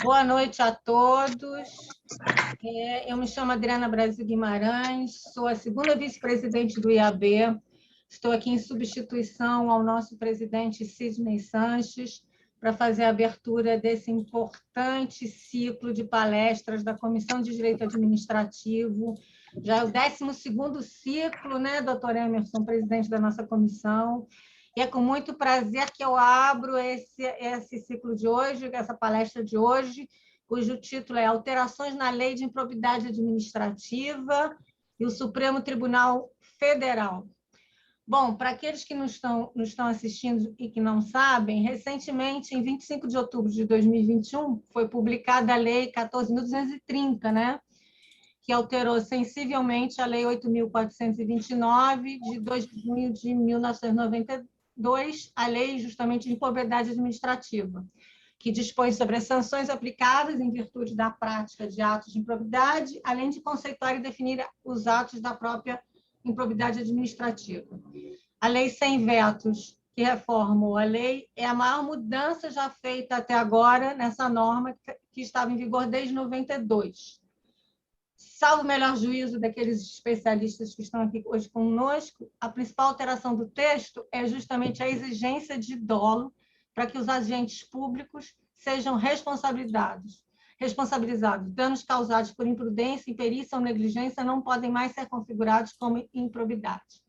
Boa noite a todos. Eu me chamo Adriana Brasil Guimarães, sou a segunda vice-presidente do IAB. Estou aqui em substituição ao nosso presidente Sidney Sanches para fazer a abertura desse importante ciclo de palestras da Comissão de Direito Administrativo. Já é o 12º ciclo, né, doutor Emerson, presidente da nossa comissão. E é com muito prazer que eu abro esse ciclo de hoje, essa palestra de hoje, cujo título é Alterações na Lei de Improbidade Administrativa e o Supremo Tribunal Federal. Bom, para aqueles que nos estão assistindo e que não sabem, recentemente, em 25 de outubro de 2021, foi publicada a Lei 14.230, né? Que alterou sensivelmente a Lei 8.429, de 2 de junho de 1992, a Lei justamente de Improbidade Administrativa, que dispõe sobre as sanções aplicáveis em virtude da prática de atos de improbidade, além de conceituar e definir os atos da própria improbidade administrativa. A Lei Sem Vetos, que reformou a lei, é a maior mudança já feita até agora nessa norma que estava em vigor desde 92. Salvo o melhor juízo daqueles especialistas que estão aqui hoje conosco, a principal alteração do texto é justamente a exigência de dolo para que os agentes públicos sejam responsabilizados. Danos causados por imprudência, imperícia ou negligência não podem mais ser configurados como improbidade.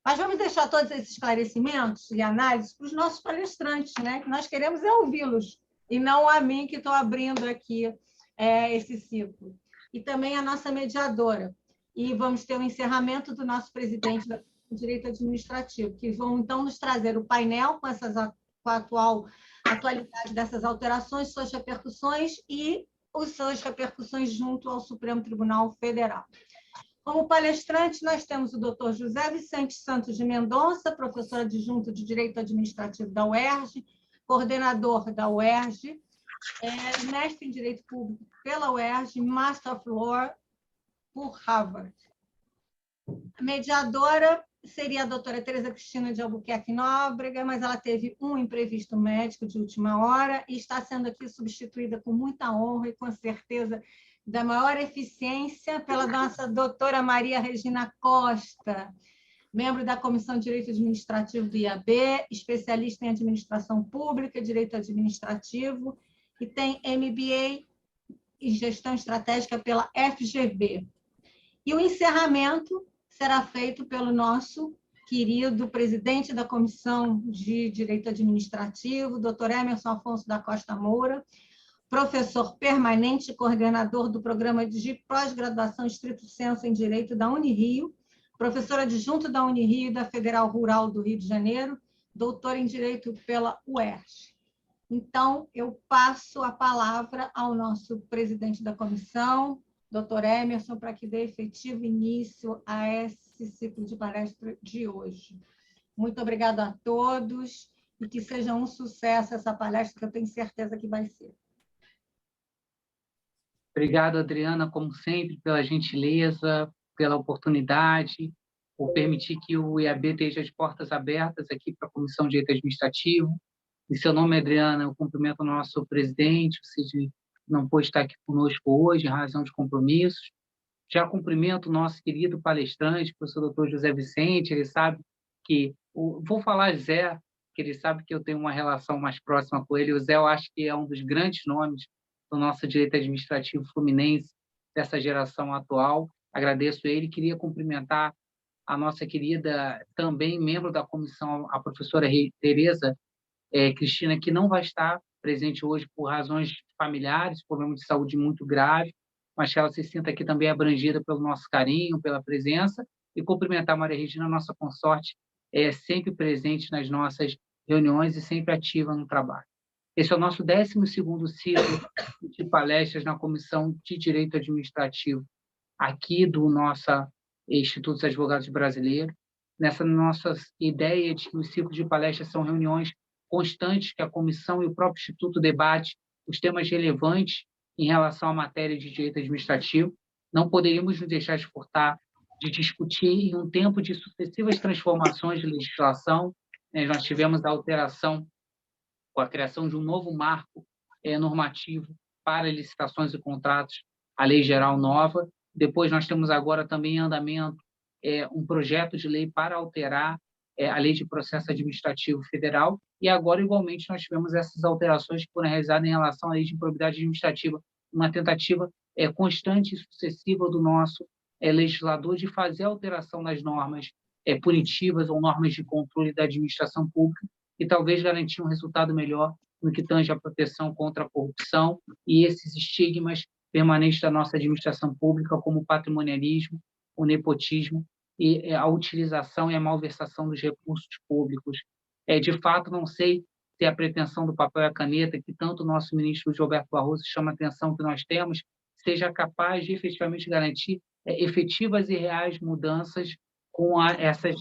Mas vamos deixar todos esses esclarecimentos e análises para os nossos palestrantes, né? Que nós queremos é ouvi-los, e não a mim que estou abrindo aqui esse ciclo. E também a nossa mediadora. E vamos ter o encerramento do nosso presidente do Direito Administrativo, que vão, então, nos trazer o painel com a atualidade dessas alterações, suas repercussões e suas repercussões junto ao Supremo Tribunal Federal. Como palestrante, nós temos o doutor José Vicente Santos de Mendonça, professor adjunto de Direito Administrativo da UERJ, coordenador da UERJ, mestre em Direito Público pela UERJ, Master of Law por Harvard. A mediadora seria a doutora Tereza Cristina de Albuquerque Nóbrega, mas ela teve um imprevisto médico de última hora e está sendo aqui substituída com muita honra e com certeza da maior eficiência pela nossa doutora Maria Regina Costa, membro da Comissão de Direito Administrativo do IAB, especialista em Administração Pública, Direito Administrativo, e tem MBA em Gestão Estratégica pela FGV. E o encerramento será feito pelo nosso querido presidente da Comissão de Direito Administrativo, doutor Emerson Afonso da Costa Moura, professor permanente e coordenador do Programa de Pós-Graduação Estrito Sensu em Direito da Unirio, professor adjunto da Unirio e da Federal Rural do Rio de Janeiro, doutor em Direito pela UERJ. Então, eu passo a palavra ao nosso presidente da comissão, doutor Emerson, para que dê efetivo início a esse ciclo de palestra de hoje. Muito obrigada a todos e que seja um sucesso essa palestra, que eu tenho certeza que vai ser. Obrigado, Adriana, como sempre, pela gentileza, pela oportunidade, por permitir que o IAB esteja de portas abertas aqui para a Comissão de Direito Administrativo. Em seu nome, Adriana, eu cumprimento o nosso presidente, o Sidney não pôde estar aqui conosco hoje, em razão de compromissos. Já cumprimento o nosso querido palestrante, o professor doutor José Vicente, ele sabe que... Vou falar Zé, que ele sabe que eu tenho uma relação mais próxima com ele. O Zé, eu acho que é um dos grandes nomes do nosso direito administrativo fluminense, dessa geração atual. Agradeço ele. Queria cumprimentar a nossa querida, também membro da comissão, a professora Tereza Cristina, que não vai estar presente hoje por razões familiares, problema de saúde muito grave, mas que ela se sinta aqui também abrangida pelo nosso carinho, pela presença, e cumprimentar a Maria Regina, nossa consorte, sempre presente nas nossas reuniões e sempre ativa no trabalho. Esse é o nosso 12º ciclo de palestras na Comissão de Direito Administrativo, aqui do nosso Instituto dos Advogados Brasileiros, nessa nossa ideia de que os ciclos de palestras são reuniões constantes que a comissão e o próprio Instituto debate os temas relevantes em relação à matéria de direito administrativo. Não poderíamos nos deixar de furtar de discutir em um tempo de sucessivas transformações de legislação. Nós tivemos a alteração com a criação de um novo marco normativo para licitações e contratos, a Lei Geral nova. Depois nós temos agora também em andamento um projeto de lei para alterar a Lei de Processo Administrativo Federal, e agora, igualmente, nós tivemos essas alterações que foram realizadas em relação à Lei de Improbidade Administrativa, uma tentativa constante e sucessiva do nosso legislador de fazer alteração nas normas punitivas ou normas de controle da administração pública e talvez garantir um resultado melhor no que tange à proteção contra a corrupção e esses estigmas permanentes da nossa administração pública, como o patrimonialismo, o nepotismo e a utilização e a malversação dos recursos públicos. De fato, não sei se a pretensão do papel e a caneta, que tanto o nosso ministro Gilberto Barroso chama a atenção que nós temos, seja capaz de efetivamente garantir efetivas e reais mudanças com essas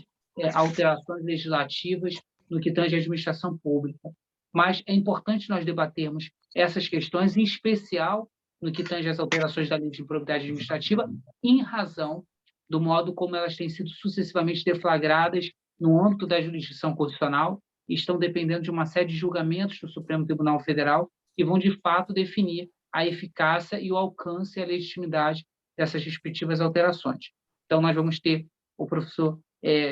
alterações legislativas no que tange à administração pública. Mas é importante nós debatermos essas questões, em especial no que tange às alterações da Lei de Improbidade Administrativa, em razão do modo como elas têm sido sucessivamente deflagradas no âmbito da jurisdição constitucional e estão dependendo de uma série de julgamentos do Supremo Tribunal Federal que vão, de fato, definir a eficácia e o alcance e a legitimidade dessas respectivas alterações. Então, nós vamos ter o professor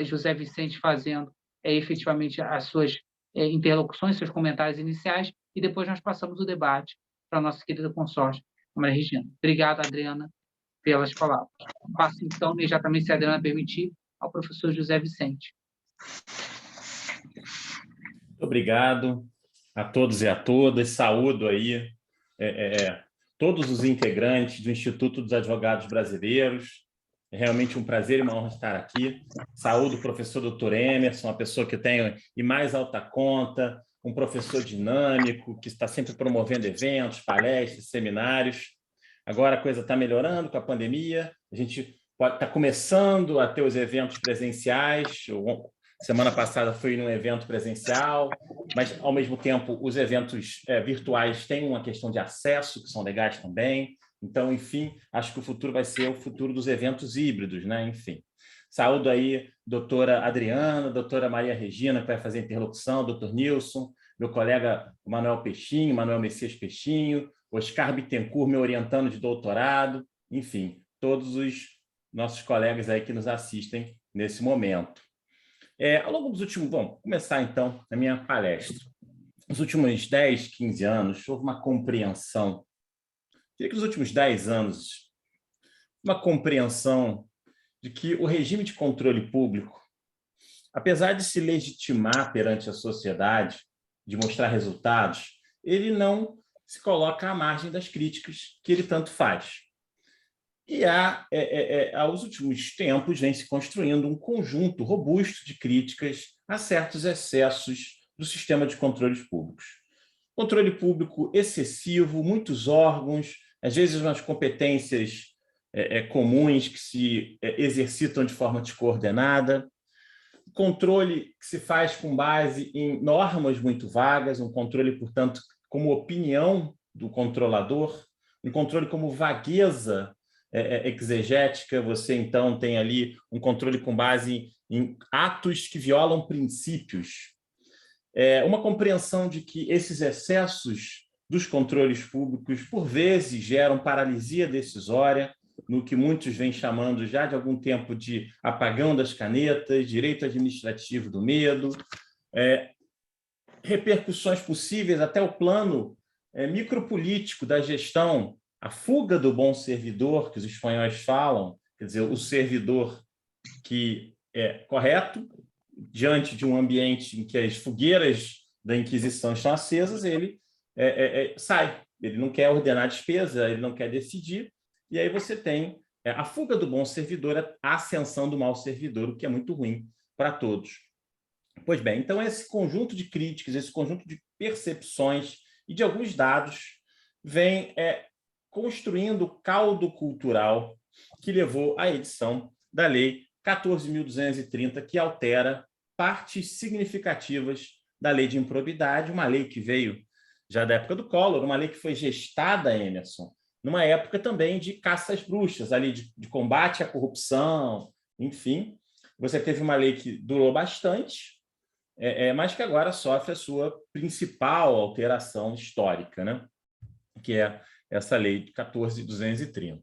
José Vicente fazendo efetivamente as suas interlocuções, seus comentários iniciais, e depois nós passamos o debate para a nossa querida consórcia, Maria Regina. Obrigado, Adriana, pelas palavras. Passo, então, imediatamente, se a Adriana permitir, ao professor José Vicente. Obrigado a todos e a todas. Saúdo aí todos os integrantes do Instituto dos Advogados Brasileiros. É realmente um prazer e uma honra estar aqui. Saúdo o professor Dr. Emerson, uma pessoa que tem e mais alta conta, um professor dinâmico, que está sempre promovendo eventos, palestras, seminários. Agora a coisa está melhorando com a pandemia, a gente está começando a ter os eventos presenciais. Semana passada fui num evento presencial, mas, ao mesmo tempo, os eventos virtuais têm uma questão de acesso, que são legais também. Então, enfim, acho que o futuro vai ser o futuro dos eventos híbridos, né? Enfim. Saúdo aí doutora Adriana, doutora Maria Regina, que vai fazer a interlocução, doutor Nilson, meu colega Manuel Peixinho, Manuel Messias Peixinho, Oscar Bittencourt, meu orientando de doutorado, enfim, todos os nossos colegas aí que nos assistem nesse momento. Ao longo dos últimos... Vamos começar, então, a minha palestra. Nos últimos 10, 15 anos, houve uma compreensão. Queria que nos últimos 10 anos, uma compreensão de que o regime de controle público, apesar de se legitimar perante a sociedade, de mostrar resultados, ele não se coloca à margem das críticas que ele tanto faz. E aos últimos tempos vem se construindo um conjunto robusto de críticas a certos excessos do sistema de controles públicos. Controle público excessivo, muitos órgãos, às vezes umas competências comuns que se exercitam de forma descoordenada, controle que se faz com base em normas muito vagas, um controle, portanto, como opinião do controlador, um controle como vagueza exegética, você então tem ali um controle com base em atos que violam princípios. Uma compreensão de que esses excessos dos controles públicos, por vezes, geram paralisia decisória, no que muitos vêm chamando já de algum tempo de apagão das canetas, direito administrativo do medo, repercussões possíveis até o plano micropolítico da gestão, a fuga do bom servidor, que os espanhóis falam, quer dizer, o servidor que é correto, diante de um ambiente em que as fogueiras da Inquisição estão acesas, ele sai, ele não quer ordenar despesa, ele não quer decidir, e aí você tem a fuga do bom servidor, a ascensão do mau servidor, o que é muito ruim para todos. Pois bem, então esse conjunto de críticas, esse conjunto de percepções e de alguns dados vem construindo o caldo cultural que levou à edição da Lei 14.230, que altera partes significativas da Lei de Improbidade, uma lei que veio já da época do Collor, uma lei que foi gestada, Emerson, numa época também de caça às bruxas, ali de combate à corrupção, enfim. Você teve uma lei que durou bastante, mas que agora sofre a sua principal alteração histórica, né? Que é essa lei 14.230.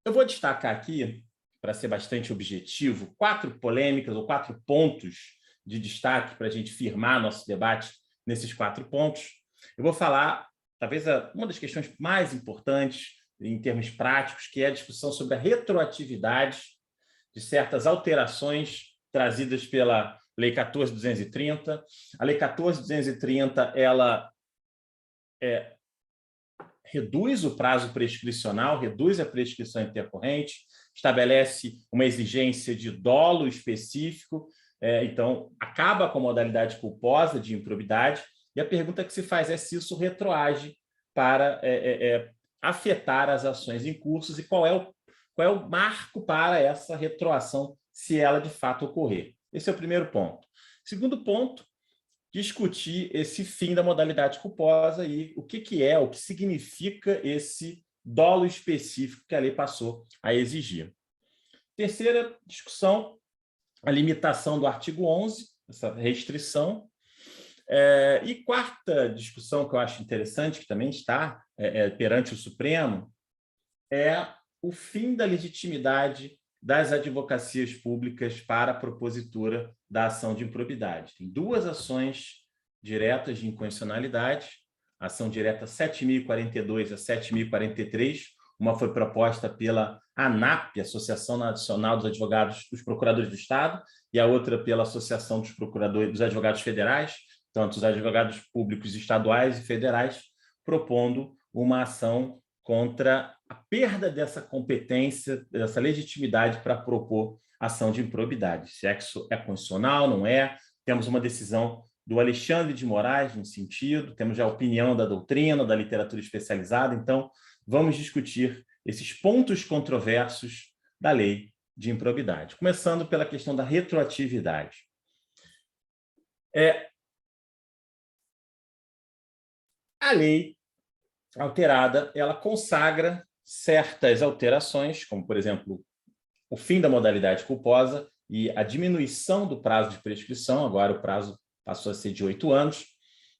Eu vou destacar aqui, para ser bastante objetivo, 4 polêmicas ou 4 pontos de destaque para a gente firmar nosso debate nesses 4 pontos. Eu vou falar, talvez, uma das questões mais importantes em termos práticos, que é a discussão sobre a retroatividade de certas alterações trazidas pela Lei 14.230. A Lei 14.230, ela reduz o prazo prescricional, reduz a prescrição intercorrente, estabelece uma exigência de dolo específico, então acaba com a modalidade culposa de improbidade, e a pergunta que se faz é se isso retroage para afetar as ações em curso e qual é o marco para essa retroação, se ela de fato ocorrer. Esse é o primeiro ponto. Segundo ponto, discutir esse fim da modalidade culposa e o que significa esse dolo específico que a lei passou a exigir. Terceira discussão, a limitação do artigo 11, essa restrição. E quarta discussão que eu acho interessante, que também está perante o Supremo, é o fim da legitimidade das advocacias públicas para a propositura da ação de improbidade. Tem 2 ações diretas de inconstitucionalidade, a ação direta 7.042 a 7.043, uma foi proposta pela ANAP, Associação Nacional dos Advogados dos Procuradores do Estado, e a outra pela Associação dos Advogados Federais, tanto os advogados públicos estaduais e federais, propondo uma ação contra a perda dessa competência, dessa legitimidade para propor ação de improbidade. Se isso é constitucional, não é? Temos uma decisão do Alexandre de Moraes, no sentido, temos já a opinião da doutrina, da literatura especializada, então vamos discutir esses pontos controversos da lei de improbidade, começando pela questão da retroatividade. A lei alterada, ela consagra certas alterações, como, por exemplo, o fim da modalidade culposa e a diminuição do prazo de prescrição, agora o prazo passou a ser de 8 anos.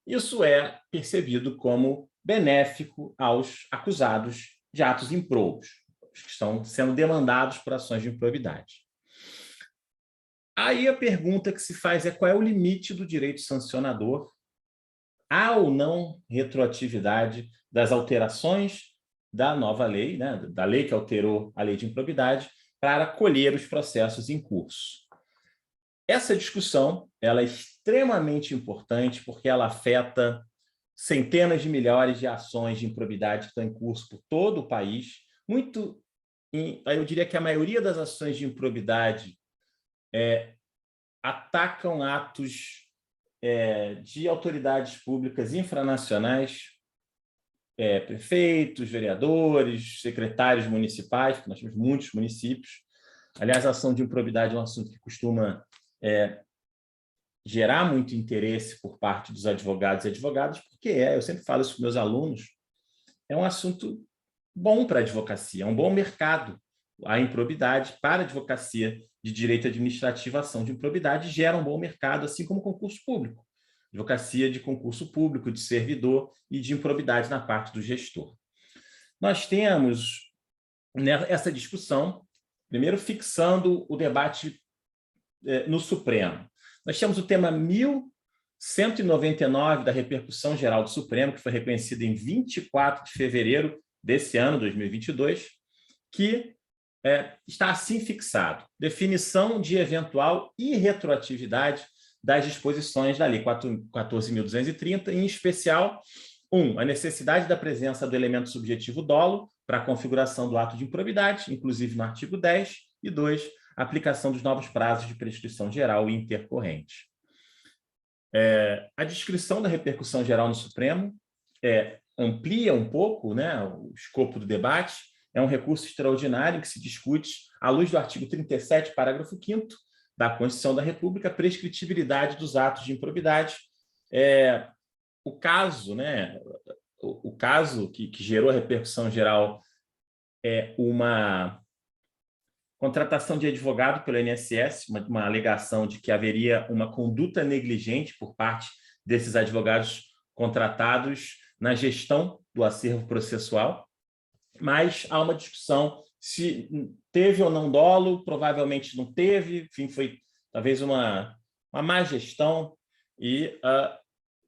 Isso é percebido como benéfico aos acusados de atos improbos, que estão sendo demandados por ações de improbidade. Aí a pergunta que se faz é qual é o limite do direito sancionador há ou não retroatividade das alterações da nova lei, né, da lei que alterou a lei de improbidade, para colher os processos em curso. Essa discussão ela é extremamente importante porque ela afeta centenas de milhares de ações de improbidade que estão em curso por todo o país. Eu diria que a maioria das ações de improbidade atacam atos de autoridades públicas infranacionais, prefeitos, vereadores, secretários municipais, porque nós temos muitos municípios. Aliás, a ação de improbidade é um assunto que costuma gerar muito interesse por parte dos advogados e advogadas, porque eu sempre falo isso para meus alunos, é um assunto bom para a advocacia, é um bom mercado. A improbidade para a advocacia de direito administrativo, a ação de improbidade gera um bom mercado, assim como concurso público. Advocacia de concurso público, de servidor e de improbidade na parte do gestor. Nós temos essa discussão, primeiro fixando o debate no Supremo. Nós temos o tema 1199 da repercussão geral do Supremo, que foi reconhecido em 24 de fevereiro desse ano, 2022, que está assim fixado: definição de eventual irretroatividade das disposições da Lei 14.230, em especial, 1, a necessidade da presença do elemento subjetivo dolo para a configuração do ato de improbidade, inclusive no artigo 10, e 2, a aplicação dos novos prazos de prescrição geral e intercorrente. A descrição da repercussão geral no Supremo amplia um pouco, né, o escopo do debate. É um recurso extraordinário em que se discute, à luz do artigo 37, parágrafo 5º da Constituição da República, a prescritibilidade dos atos de improbidade. O caso que gerou a repercussão geral é uma contratação de advogado pelo INSS, uma alegação de que haveria uma conduta negligente por parte desses advogados contratados na gestão do acervo processual, mas há uma discussão se teve ou não dolo, provavelmente não teve, enfim, foi talvez uma má gestão e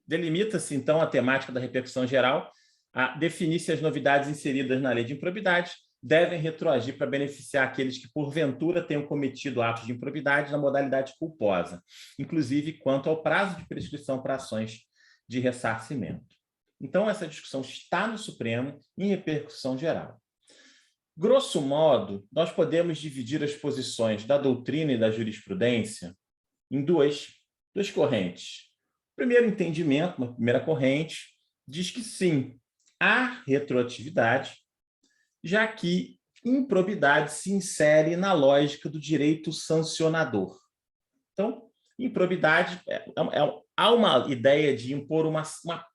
delimita-se, então, a temática da repercussão geral a definir se as novidades inseridas na lei de improbidade devem retroagir para beneficiar aqueles que, porventura, tenham cometido atos de improbidade na modalidade culposa, inclusive quanto ao prazo de prescrição para ações de ressarcimento. Então, essa discussão está no Supremo em repercussão geral. Grosso modo, nós podemos dividir as posições da doutrina e da jurisprudência em duas correntes. O primeiro entendimento, uma primeira corrente, diz que sim, há retroatividade, já que improbidade se insere na lógica do direito sancionador. Então, improbidade, há uma ideia de impor uma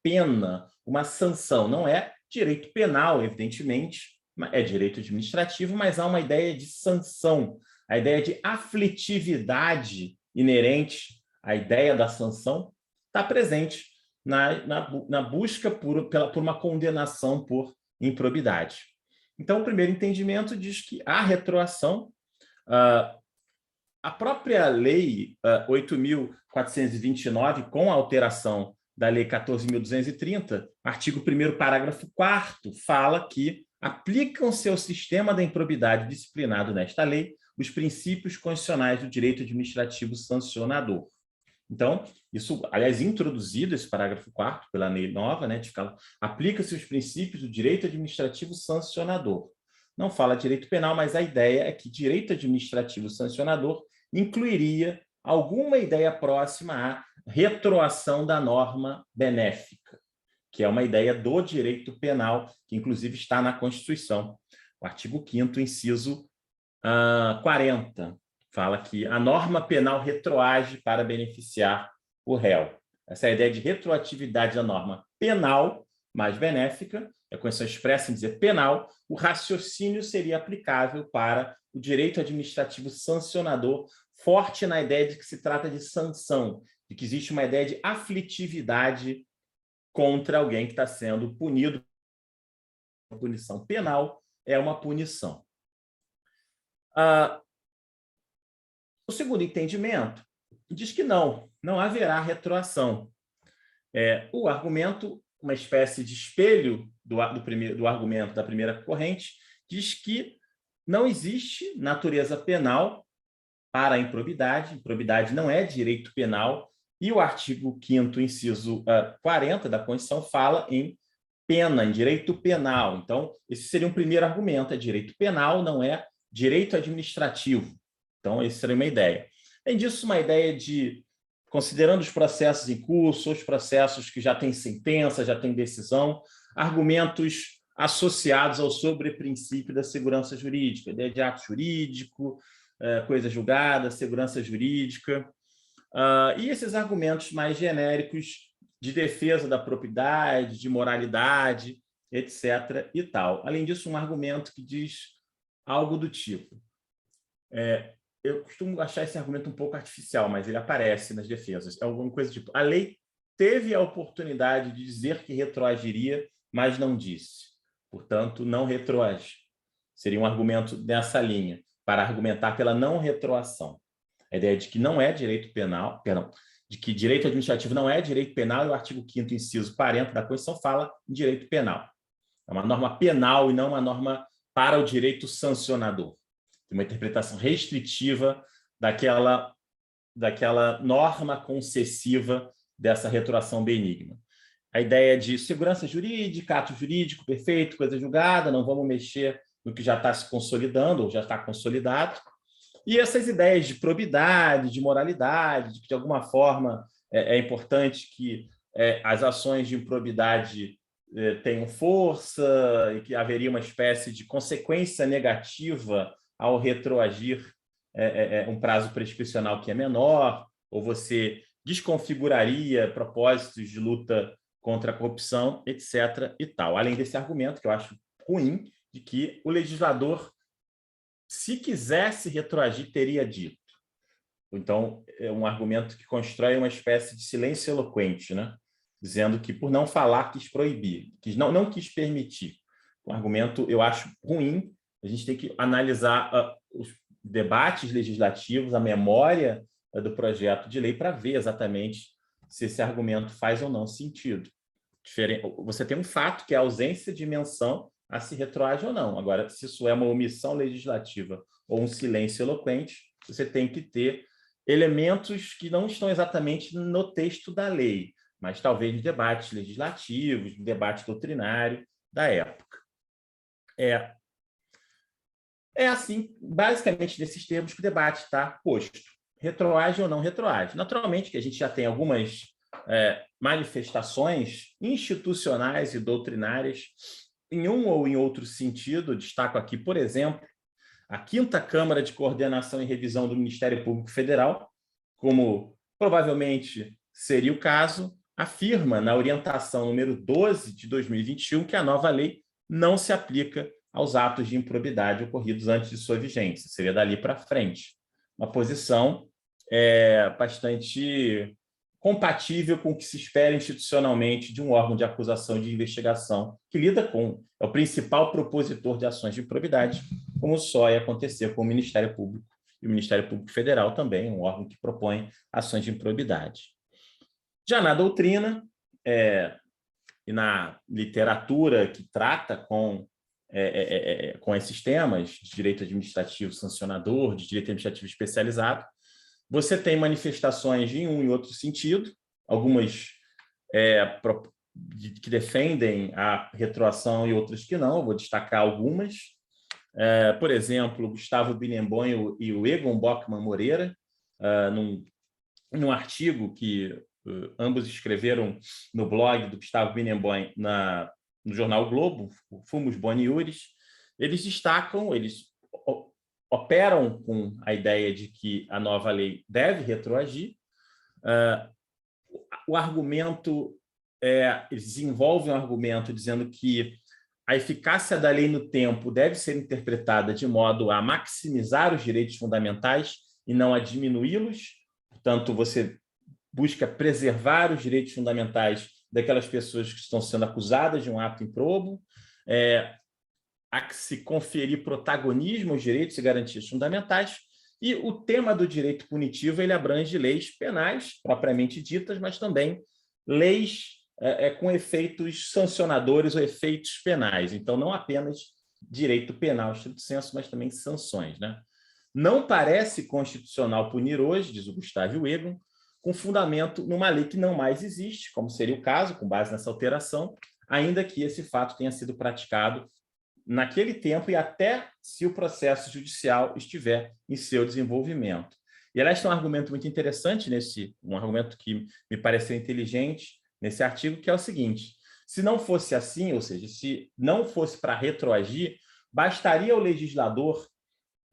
pena, uma sanção. Não é direito penal, evidentemente, é direito administrativo, mas há uma ideia de sanção, a ideia de aflitividade inerente à ideia da sanção está presente na busca por uma condenação por improbidade. Então, o primeiro entendimento diz que há retroação. A própria Lei 8.429, com a alteração da Lei 14.230, artigo 1º, parágrafo 4º, fala que aplicam-se ao sistema da improbidade disciplinado nesta lei os princípios constitucionais do direito administrativo sancionador. Então, isso, aliás, introduzido esse parágrafo 4º pela lei nova, né, de falar, aplica-se os princípios do direito administrativo sancionador. Não fala direito penal, mas a ideia é que direito administrativo sancionador incluiria alguma ideia próxima à retroação da norma benéfica, que é uma ideia do direito penal, que inclusive está na Constituição. O artigo 5º, inciso 40, fala que a norma penal retroage para beneficiar o réu. Essa é a ideia de retroatividade da norma penal mais benéfica, a Constituição expressa em dizer penal, o raciocínio seria aplicável para o direito administrativo sancionador, forte na ideia de que se trata de sanção, de que existe uma ideia de aflitividade contra alguém que está sendo punido. A punição penal é uma punição. O segundo entendimento diz que não haverá retroação. O argumento, uma espécie de espelho do argumento da primeira corrente, diz que não existe natureza penal para a improbidade. Improbidade não é direito penal, e o artigo 5º, inciso 40 da Constituição, fala em pena, em direito penal. Então, esse seria um primeiro argumento, é direito penal, não é direito administrativo. Então, essa seria uma ideia. Além disso, uma ideia de, considerando os processos em curso, os processos que já têm sentença, já têm decisão, argumentos associados ao sobreprincípio da segurança jurídica, ideia de ato jurídico, coisa julgada, segurança jurídica, e esses argumentos mais genéricos de defesa da propriedade, de moralidade, etc. e tal. Além disso, um argumento que diz algo do tipo. Eu costumo achar esse argumento um pouco artificial, mas ele aparece nas defesas. É alguma coisa tipo, a lei teve a oportunidade de dizer que retroagiria, mas não disse. Portanto, não retroage. Seria um argumento dessa linha, para argumentar pela não retroação. A ideia de que não é direito penal, de que direito administrativo não é direito penal, e o artigo 5º, inciso 40 da Constituição fala em direito penal. É uma norma penal e não uma norma para o direito sancionador. Uma interpretação restritiva daquela norma concessiva dessa retroação benigna. A ideia de segurança jurídica, ato jurídico perfeito, coisa julgada, não vamos mexer no que já está se consolidando ou já está consolidado. E essas ideias de probidade, de moralidade, de que, de alguma forma, é importante que as ações de improbidade tenham força e que haveria uma espécie de consequência negativa ao retroagir um prazo prescricional que é menor, ou você desconfiguraria propósitos de luta contra a corrupção, etc. e tal. Além desse argumento, que eu acho ruim, de que o legislador, se quisesse retroagir, teria dito. Então, é um argumento que constrói uma espécie de silêncio eloquente, né? dizendo que, por não falar, quis proibir, não quis permitir. Um argumento, eu acho, ruim. A gente tem que analisar os debates legislativos, a memória do projeto de lei, para ver exatamente se esse argumento faz ou não sentido. Você tem um fato, que é a ausência de menção a se retroage ou não. Agora, se isso é uma omissão legislativa ou um silêncio eloquente, você tem que ter elementos que não estão exatamente no texto da lei, mas talvez nos debates legislativos, no debate doutrinário da época. É assim, basicamente, nesses termos que o debate está posto. Retroage ou não retroage. Naturalmente que a gente já tem algumas manifestações institucionais e doutrinárias em um ou em outro sentido. Destaco aqui, por exemplo, a 5ª Câmara de Coordenação e Revisão do Ministério Público Federal, como provavelmente seria o caso, afirma na orientação número 12 de 2021 que a nova lei não se aplica aos atos de improbidade ocorridos antes de sua vigência, seria dali para frente. Uma posição bastante compatível com o que se espera institucionalmente de um órgão de acusação e de investigação que lida com, é o principal propositor de ações de improbidade, como só ia acontecer com o Ministério Público e o Ministério Público Federal também, um órgão que propõe ações de improbidade. Já na doutrina e na literatura que trata com esses temas de direito administrativo sancionador, de direito administrativo especializado, você tem manifestações em um e outro sentido, algumas que defendem a retroação e outras que não. Eu vou destacar algumas. Por exemplo, Gustavo Binemboim e o Egon Bockmann Moreira, num artigo que ambos escreveram no blog do Gustavo Binemboim no jornal Globo, o Fumus Boni Iuris, eles destacam, eles operam com a ideia de que a nova lei deve retroagir. O argumento, eles desenvolvem um argumento dizendo que a eficácia da lei no tempo deve ser interpretada de modo a maximizar os direitos fundamentais e não a diminuí-los. Portanto, você busca preservar os direitos fundamentais daquelas pessoas que estão sendo acusadas de um ato improbo, a que se conferir protagonismo aos direitos e garantias fundamentais. E o tema do direito punitivo ele abrange leis penais, propriamente ditas, mas também leis com efeitos sancionadores ou efeitos penais. Então, não apenas direito penal, estrito sensu, mas também sanções, né? Não parece constitucional punir hoje, diz o Gustavo Egon, com fundamento numa lei que não mais existe, como seria o caso, com base nessa alteração, ainda que esse fato tenha sido praticado naquele tempo e até se o processo judicial estiver em seu desenvolvimento. E, aliás, tem um argumento muito interessante, um argumento que me pareceu inteligente nesse artigo, que é o seguinte: se não fosse assim, ou seja, se não fosse para retroagir, bastaria o legislador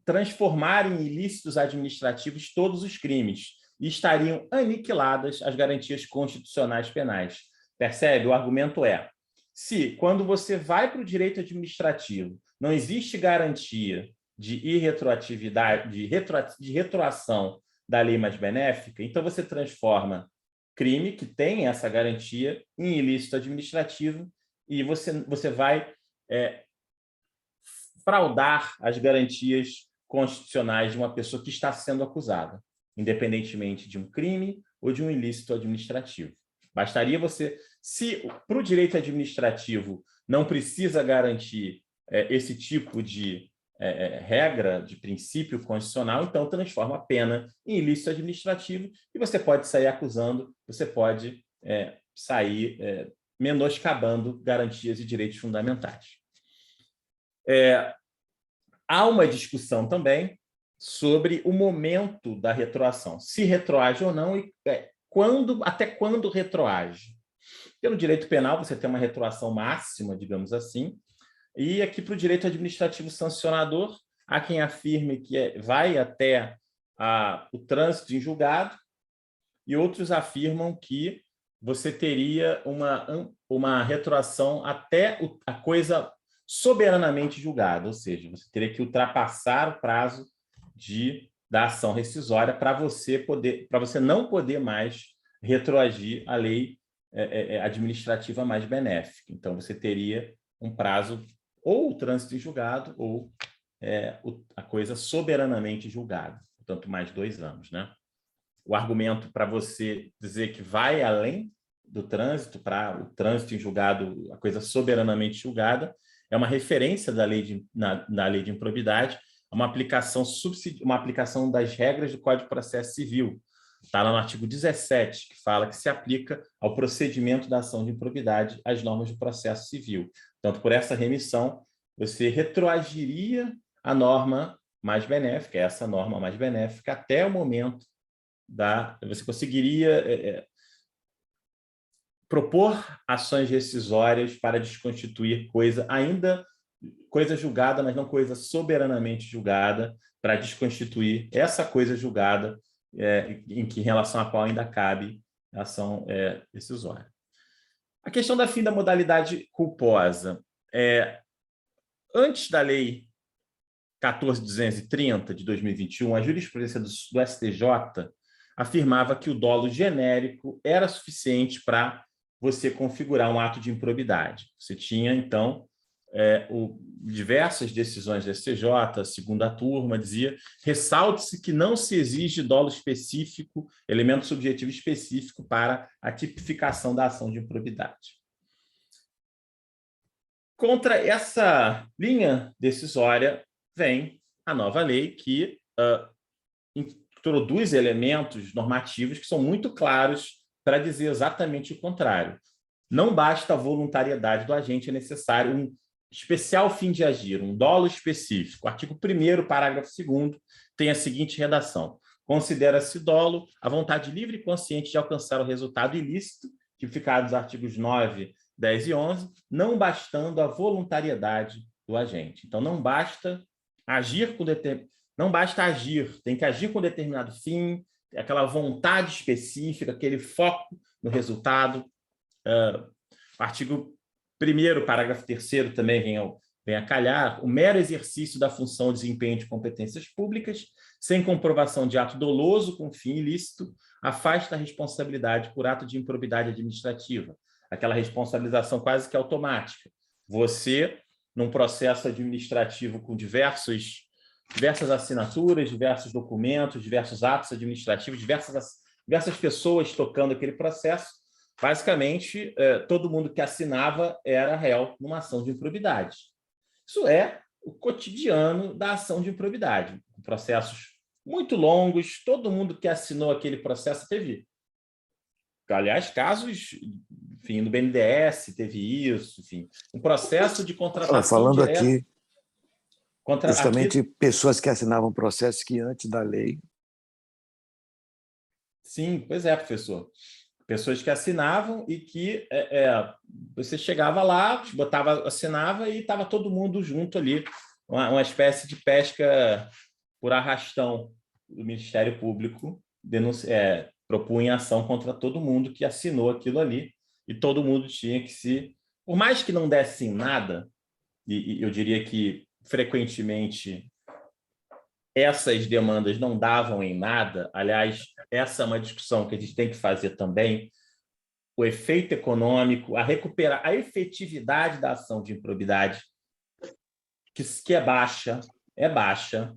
transformar em ilícitos administrativos todos os crimes e estariam aniquiladas as garantias constitucionais penais. Percebe? O argumento é: se, quando você vai para o direito administrativo, não existe garantia de irretroatividade, de retroação da lei mais benéfica, então você transforma crime, que tem essa garantia, em ilícito administrativo e você vai fraudar as garantias constitucionais de uma pessoa que está sendo acusada, independentemente de um crime ou de um ilícito administrativo. Bastaria você, se para o direito administrativo não precisa garantir esse tipo de regra, de princípio constitucional, então transforma a pena em ilícito administrativo e você pode sair acusando, você pode sair menoscabando garantias e direitos fundamentais. Há uma discussão também sobre o momento da retroação, se retroage ou não e até quando retroage. Pelo direito penal, você tem uma retroação máxima, digamos assim, e aqui para o direito administrativo sancionador, há quem afirme que vai até o trânsito em julgado, e outros afirmam que você teria uma retroação até a coisa soberanamente julgada, ou seja, você teria que ultrapassar o prazo da ação rescisória para você não poder mais retroagir a lei administrativa mais benéfica. Então, você teria um prazo ou o trânsito em julgado ou a coisa soberanamente julgada, portanto, mais 2 anos, né? O argumento para você dizer que vai além do trânsito, para o trânsito em julgado, a coisa soberanamente julgada, é uma referência da lei na lei de improbidade, uma aplicação das regras do Código de Processo Civil. Está lá no artigo 17, que fala que se aplica ao procedimento da ação de improbidade as normas do processo civil. Portanto, por essa remissão, você retroagiria a norma mais benéfica, essa norma mais benéfica, até o momento você conseguiria propor ações rescisórias para desconstituir coisa julgada, mas não coisa soberanamente julgada, para desconstituir essa coisa julgada em relação à qual ainda cabe a ação rescisória. A questão da fim da modalidade culposa. Antes da Lei 14.230, de 2021, a jurisprudência do STJ afirmava que o dolo genérico era suficiente para você configurar um ato de improbidade. Você tinha, então, diversas decisões do STJ, a segunda turma dizia: ressalte-se que não se exige dolo específico, elemento subjetivo específico para a tipificação da ação de improbidade. Contra essa linha decisória vem a nova lei que introduz elementos normativos que são muito claros para dizer exatamente o contrário. Não basta a voluntariedade do agente, é necessário um especial fim de agir, um dolo específico. O artigo 1º, parágrafo 2º, tem a seguinte redação: considera-se dolo a vontade livre e consciente de alcançar o resultado ilícito, tipificado nos artigos 9, 10 e 11, não bastando a voluntariedade do agente. Então, não basta agir, tem que agir com determinado fim, aquela vontade específica, aquele foco no resultado. Artigo 1º, parágrafo 3º também vem a calhar: o mero exercício da função ou desempenho de competências públicas, sem comprovação de ato doloso com fim ilícito, afasta a responsabilidade por ato de improbidade administrativa. Aquela responsabilização quase que automática. Você, num processo administrativo com diversas assinaturas, diversos documentos, diversos atos administrativos, diversas pessoas tocando aquele processo, basicamente, todo mundo que assinava era réu numa ação de improbidade. Isso é o cotidiano da ação de improbidade. Processos muito longos, todo mundo que assinou aquele processo teve. Aliás, casos, enfim, no BNDES teve isso, enfim, um processo de contratação falando direta. Aqui, justamente pessoas que assinavam processos que antes da lei. Sim, pois é, professor. Pessoas que assinavam e que você chegava lá, assinava e estava todo mundo junto ali, uma espécie de pesca por arrastão do Ministério Público, propunha ação contra todo mundo que assinou aquilo ali, e todo mundo tinha que por mais que não desse nada, e eu diria que frequentemente essas demandas não davam em nada. Aliás, essa é uma discussão que a gente tem que fazer também, o efeito econômico, recuperar a efetividade da ação de improbidade, que é baixa,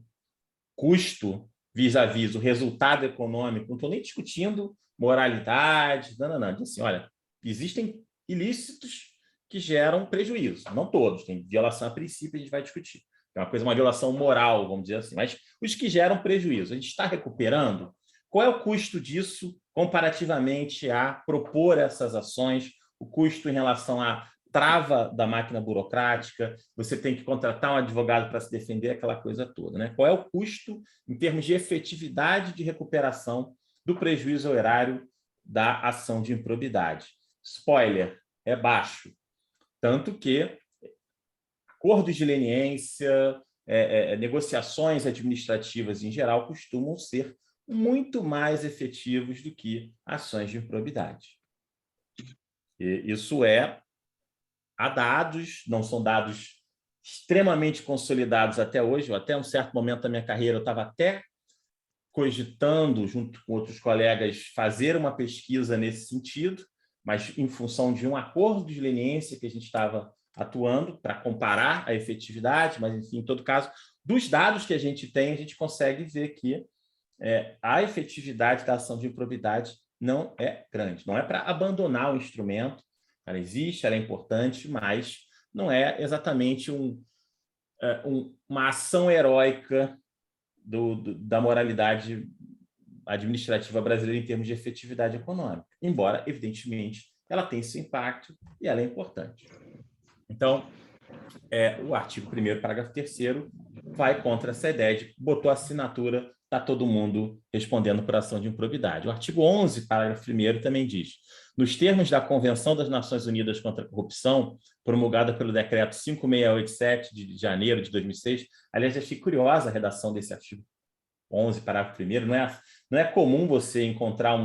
custo vis-à-vis o resultado econômico, não estou nem discutindo moralidade, não. Assim, olha, existem ilícitos que geram prejuízo, não todos, tem violação a princípio, a gente vai discutir. É uma violação moral, vamos dizer assim, mas os que geram prejuízo, a gente está recuperando? Qual é o custo disso comparativamente a propor essas ações, o custo em relação à trava da máquina burocrática, você tem que contratar um advogado para se defender, aquela coisa toda, né? Qual é o custo em termos de efetividade de recuperação do prejuízo ao erário da ação de improbidade? Spoiler, é baixo. Tanto que acordos de leniência, negociações administrativas em geral costumam ser muito mais efetivos do que ações de improbidade. E isso há dados, não são dados extremamente consolidados até hoje. Até um certo momento da minha carreira, eu estava até cogitando, junto com outros colegas, fazer uma pesquisa nesse sentido, mas em função de um acordo de leniência que a gente estava atuando para comparar a efetividade, mas, enfim, em todo caso, dos dados que a gente tem, a gente consegue ver que a efetividade da ação de improbidade não é grande. Não é para abandonar o instrumento, ela existe, ela é importante, mas não é exatamente uma ação heróica da moralidade administrativa brasileira em termos de efetividade econômica, embora, evidentemente, ela tenha esse impacto e ela é importante. Então, o artigo 1º, parágrafo 3º, vai contra essa ideia de botou a assinatura, está todo mundo respondendo por ação de improbidade. O artigo 11, parágrafo 1º, também diz: nos termos da Convenção das Nações Unidas contra a Corrupção, promulgada pelo decreto 5687 de janeiro de 2006, aliás, achei curiosa a redação desse artigo 11, parágrafo 1º, não é comum você encontrar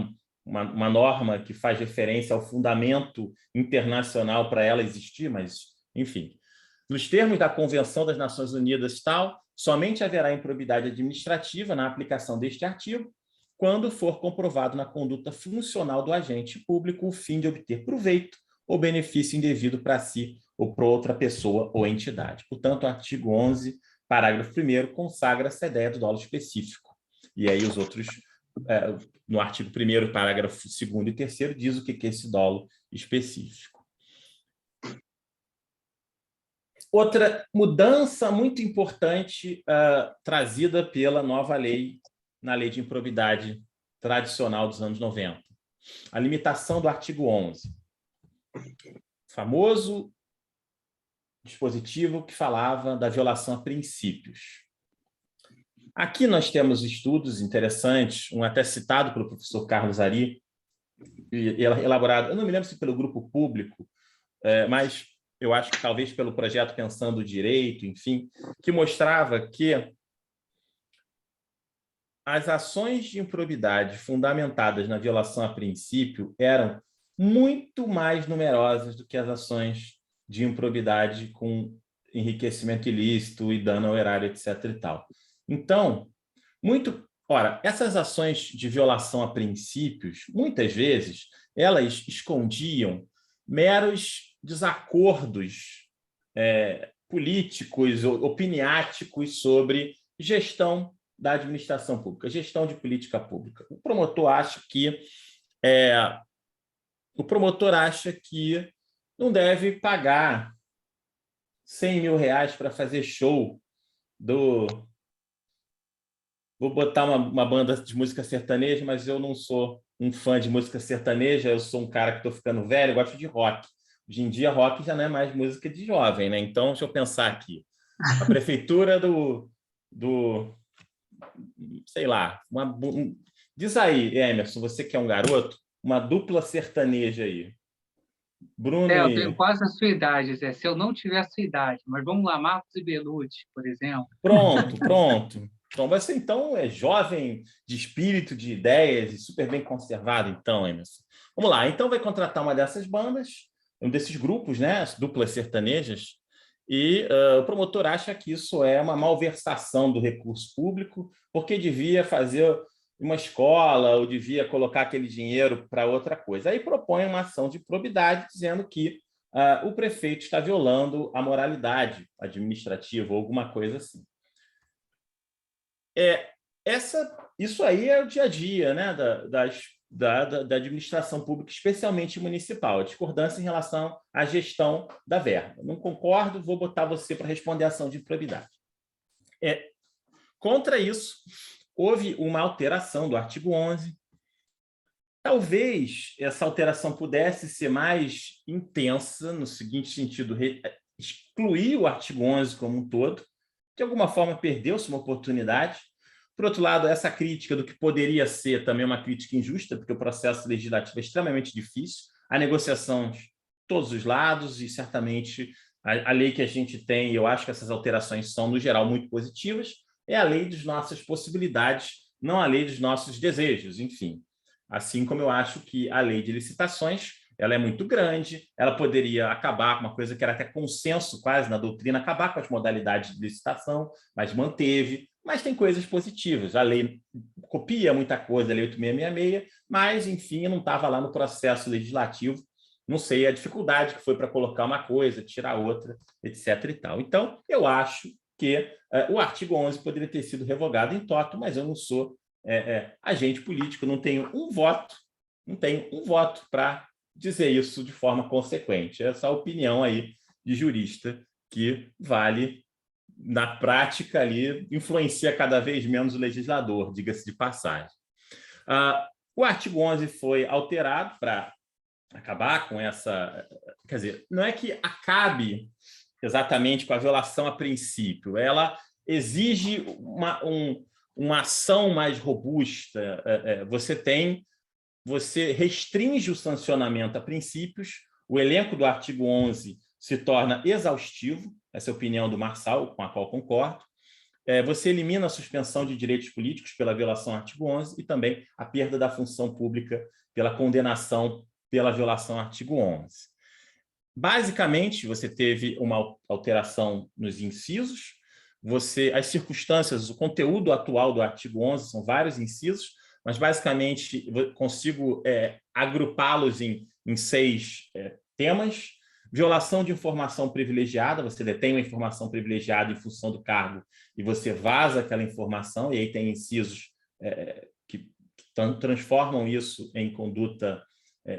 uma norma que faz referência ao fundamento internacional para ela existir, mas, enfim. Nos termos da Convenção das Nações Unidas, somente haverá improbidade administrativa na aplicação deste artigo quando for comprovado na conduta funcional do agente público o fim de obter proveito ou benefício indevido para si ou para outra pessoa ou entidade. Portanto, o artigo 11, parágrafo 1º, consagra essa ideia do dolo específico. E aí os outros, no artigo 1º, parágrafo 2º e 3º, diz o que é esse dolo específico. Outra mudança muito importante trazida pela nova lei, na lei de improbidade tradicional dos anos 90. A limitação do artigo 11. Famoso dispositivo que falava da violação a princípios. Aqui nós temos estudos interessantes, um até citado pelo professor Carlos Ari, e elaborado, eu não me lembro se pelo grupo público, mas eu acho que talvez pelo projeto Pensando o Direito, enfim, que mostrava que as ações de improbidade fundamentadas na violação a princípio eram muito mais numerosas do que as ações de improbidade com enriquecimento ilícito e dano ao erário, etc. e tal. Então, essas ações de violação a princípios, muitas vezes, elas escondiam meros desacordos políticos, opiniáticos sobre gestão da administração pública, gestão de política pública. O promotor acha que não deve pagar 100 mil reais para fazer show Vou botar uma banda de música sertaneja, mas eu não sou um fã de música sertaneja, eu sou um cara que estou ficando velho, eu gosto de rock. Hoje em dia, rock já não é mais música de jovem, né? Então, deixa eu pensar aqui. A prefeitura sei lá, diz aí, Emerson, você que é um garoto, uma dupla sertaneja aí. Bruno eu tenho quase a sua idade, Zé, se eu não tiver a sua idade, mas vamos lá, Marcos e Belucci, por exemplo. Pronto. Então, você então é jovem, de espírito, de ideias e super bem conservado, então, Emerson. Vamos lá, então vai contratar uma dessas bandas, um desses grupos, né, as duplas sertanejas, e o promotor acha que isso é uma malversação do recurso público, porque devia fazer uma escola ou devia colocar aquele dinheiro para outra coisa. Aí propõe uma ação de improbidade, dizendo que o prefeito está violando a moralidade administrativa ou alguma coisa assim. Isso aí é o dia a dia, né, da administração pública, especialmente municipal, a discordância em relação à gestão da verba. Não concordo, vou botar você para responder a ação de improbidade. Contra isso, houve uma alteração do artigo 11. Talvez essa alteração pudesse ser mais intensa, no seguinte sentido, excluir o artigo 11 como um todo. De alguma forma, perdeu-se uma oportunidade. Por outro lado, essa crítica do que poderia ser também uma crítica injusta, porque o processo legislativo é extremamente difícil, há negociações de todos os lados e, certamente, a lei que a gente tem, e eu acho que essas alterações são, no geral, muito positivas, é a lei das nossas possibilidades, não a lei dos nossos desejos, enfim. Assim como eu acho que a lei de licitações ela é muito grande, ela poderia acabar com uma coisa que era até consenso quase na doutrina, acabar com as modalidades de licitação, mas manteve. Mas tem coisas positivas. A lei copia muita coisa, a lei 8666, mas, enfim, não estava lá no processo legislativo não sei a dificuldade que foi para colocar uma coisa, tirar outra, etc. e tal. Então, eu acho que o artigo 11 poderia ter sido revogado em toto, mas eu não sou agente político, não tenho um voto para dizer isso de forma consequente. Essa opinião aí de jurista que vale, na prática, ali, influencia cada vez menos o legislador, diga-se de passagem. O artigo 11 foi alterado para acabar com essa... Quer dizer, não é que acabe exatamente com a violação a princípio, ela exige uma ação mais robusta. Você restringe o sancionamento a princípios, o elenco do artigo 11 se torna exaustivo, essa é a opinião do Marçal, com a qual concordo. Você elimina a suspensão de direitos políticos pela violação ao artigo 11 e também a perda da função pública pela condenação pela violação ao artigo 11. Basicamente, você teve uma alteração nos incisos, as circunstâncias, o conteúdo atual do artigo 11 são vários incisos, mas basicamente consigo agrupá-los em 6 temas. Violação de informação privilegiada, você detém uma informação privilegiada em função do cargo e você vaza aquela informação, e aí tem incisos que transformam isso em conduta,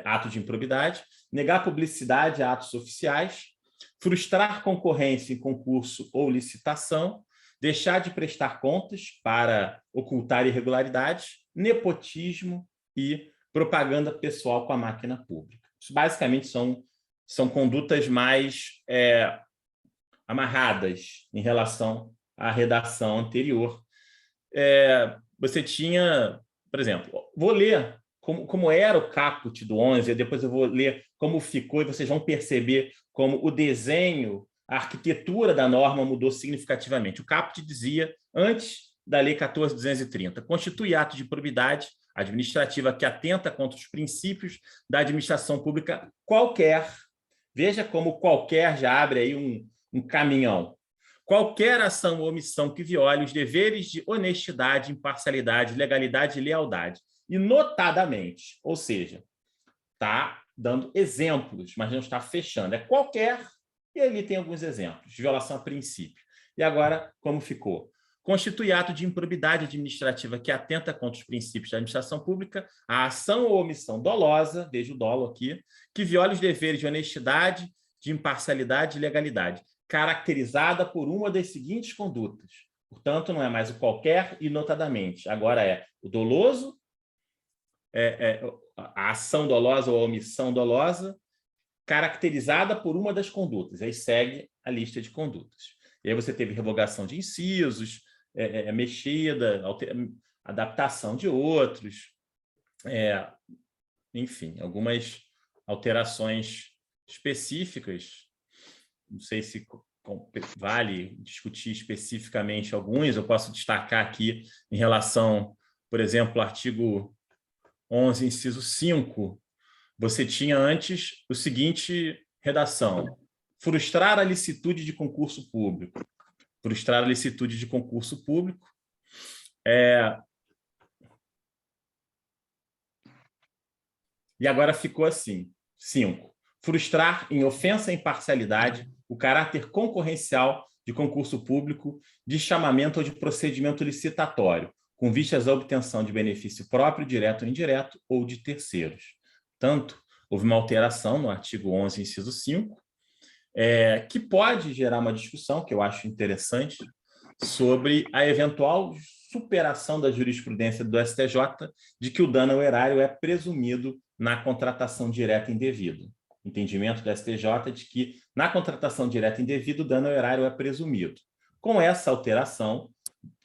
ato de improbidade. Negar publicidade a atos oficiais, frustrar concorrência em concurso ou licitação, deixar de prestar contas para ocultar irregularidades, nepotismo e propaganda pessoal com a máquina pública. Isso basicamente são condutas mais amarradas em relação à redação anterior. Você tinha, por exemplo, vou ler como era o caput do 11, depois eu vou ler como ficou, e vocês vão perceber como o desenho, a arquitetura da norma mudou significativamente. O caput dizia, antes da Lei 14.230, constitui ato de improbidade administrativa que atenta contra os princípios da administração pública qualquer. Veja como qualquer já abre aí um caminhão. Qualquer ação ou omissão que viole os deveres de honestidade, imparcialidade, legalidade e lealdade. E notadamente, ou seja, está dando exemplos, mas não está fechando. É qualquer, e ali tem alguns exemplos de violação a princípio. E agora, como ficou? Constitui ato de improbidade administrativa que atenta contra os princípios da administração pública, a ação ou omissão dolosa, veja o dolo aqui, que viola os deveres de honestidade, de imparcialidade e legalidade, caracterizada por uma das seguintes condutas. Portanto, não é mais o qualquer e notadamente. Agora é o doloso, a ação dolosa ou a omissão dolosa, caracterizada por uma das condutas. Aí segue a lista de condutas. E aí você teve revogação de incisos, mexida, adaptação de outros, enfim, algumas alterações específicas. Não sei se vale discutir especificamente alguns, eu posso destacar aqui em relação, por exemplo, ao artigo 11, inciso 5, você tinha antes o seguinte redação: frustrar a licitude de concurso público. Frustrar a licitude de concurso público. E agora ficou assim, 5. Frustrar em ofensa à imparcialidade o caráter concorrencial de concurso público, de chamamento ou de procedimento licitatório, com vistas à obtenção de benefício próprio, direto ou indireto, ou de terceiros. Tanto, houve uma alteração no artigo 11, inciso 5, que pode gerar uma discussão, que eu acho interessante, sobre a eventual superação da jurisprudência do STJ de que o dano ao erário é presumido na contratação direta indevida. Entendimento do STJ de que, na contratação direta indevida, o dano ao erário é presumido. Com essa alteração,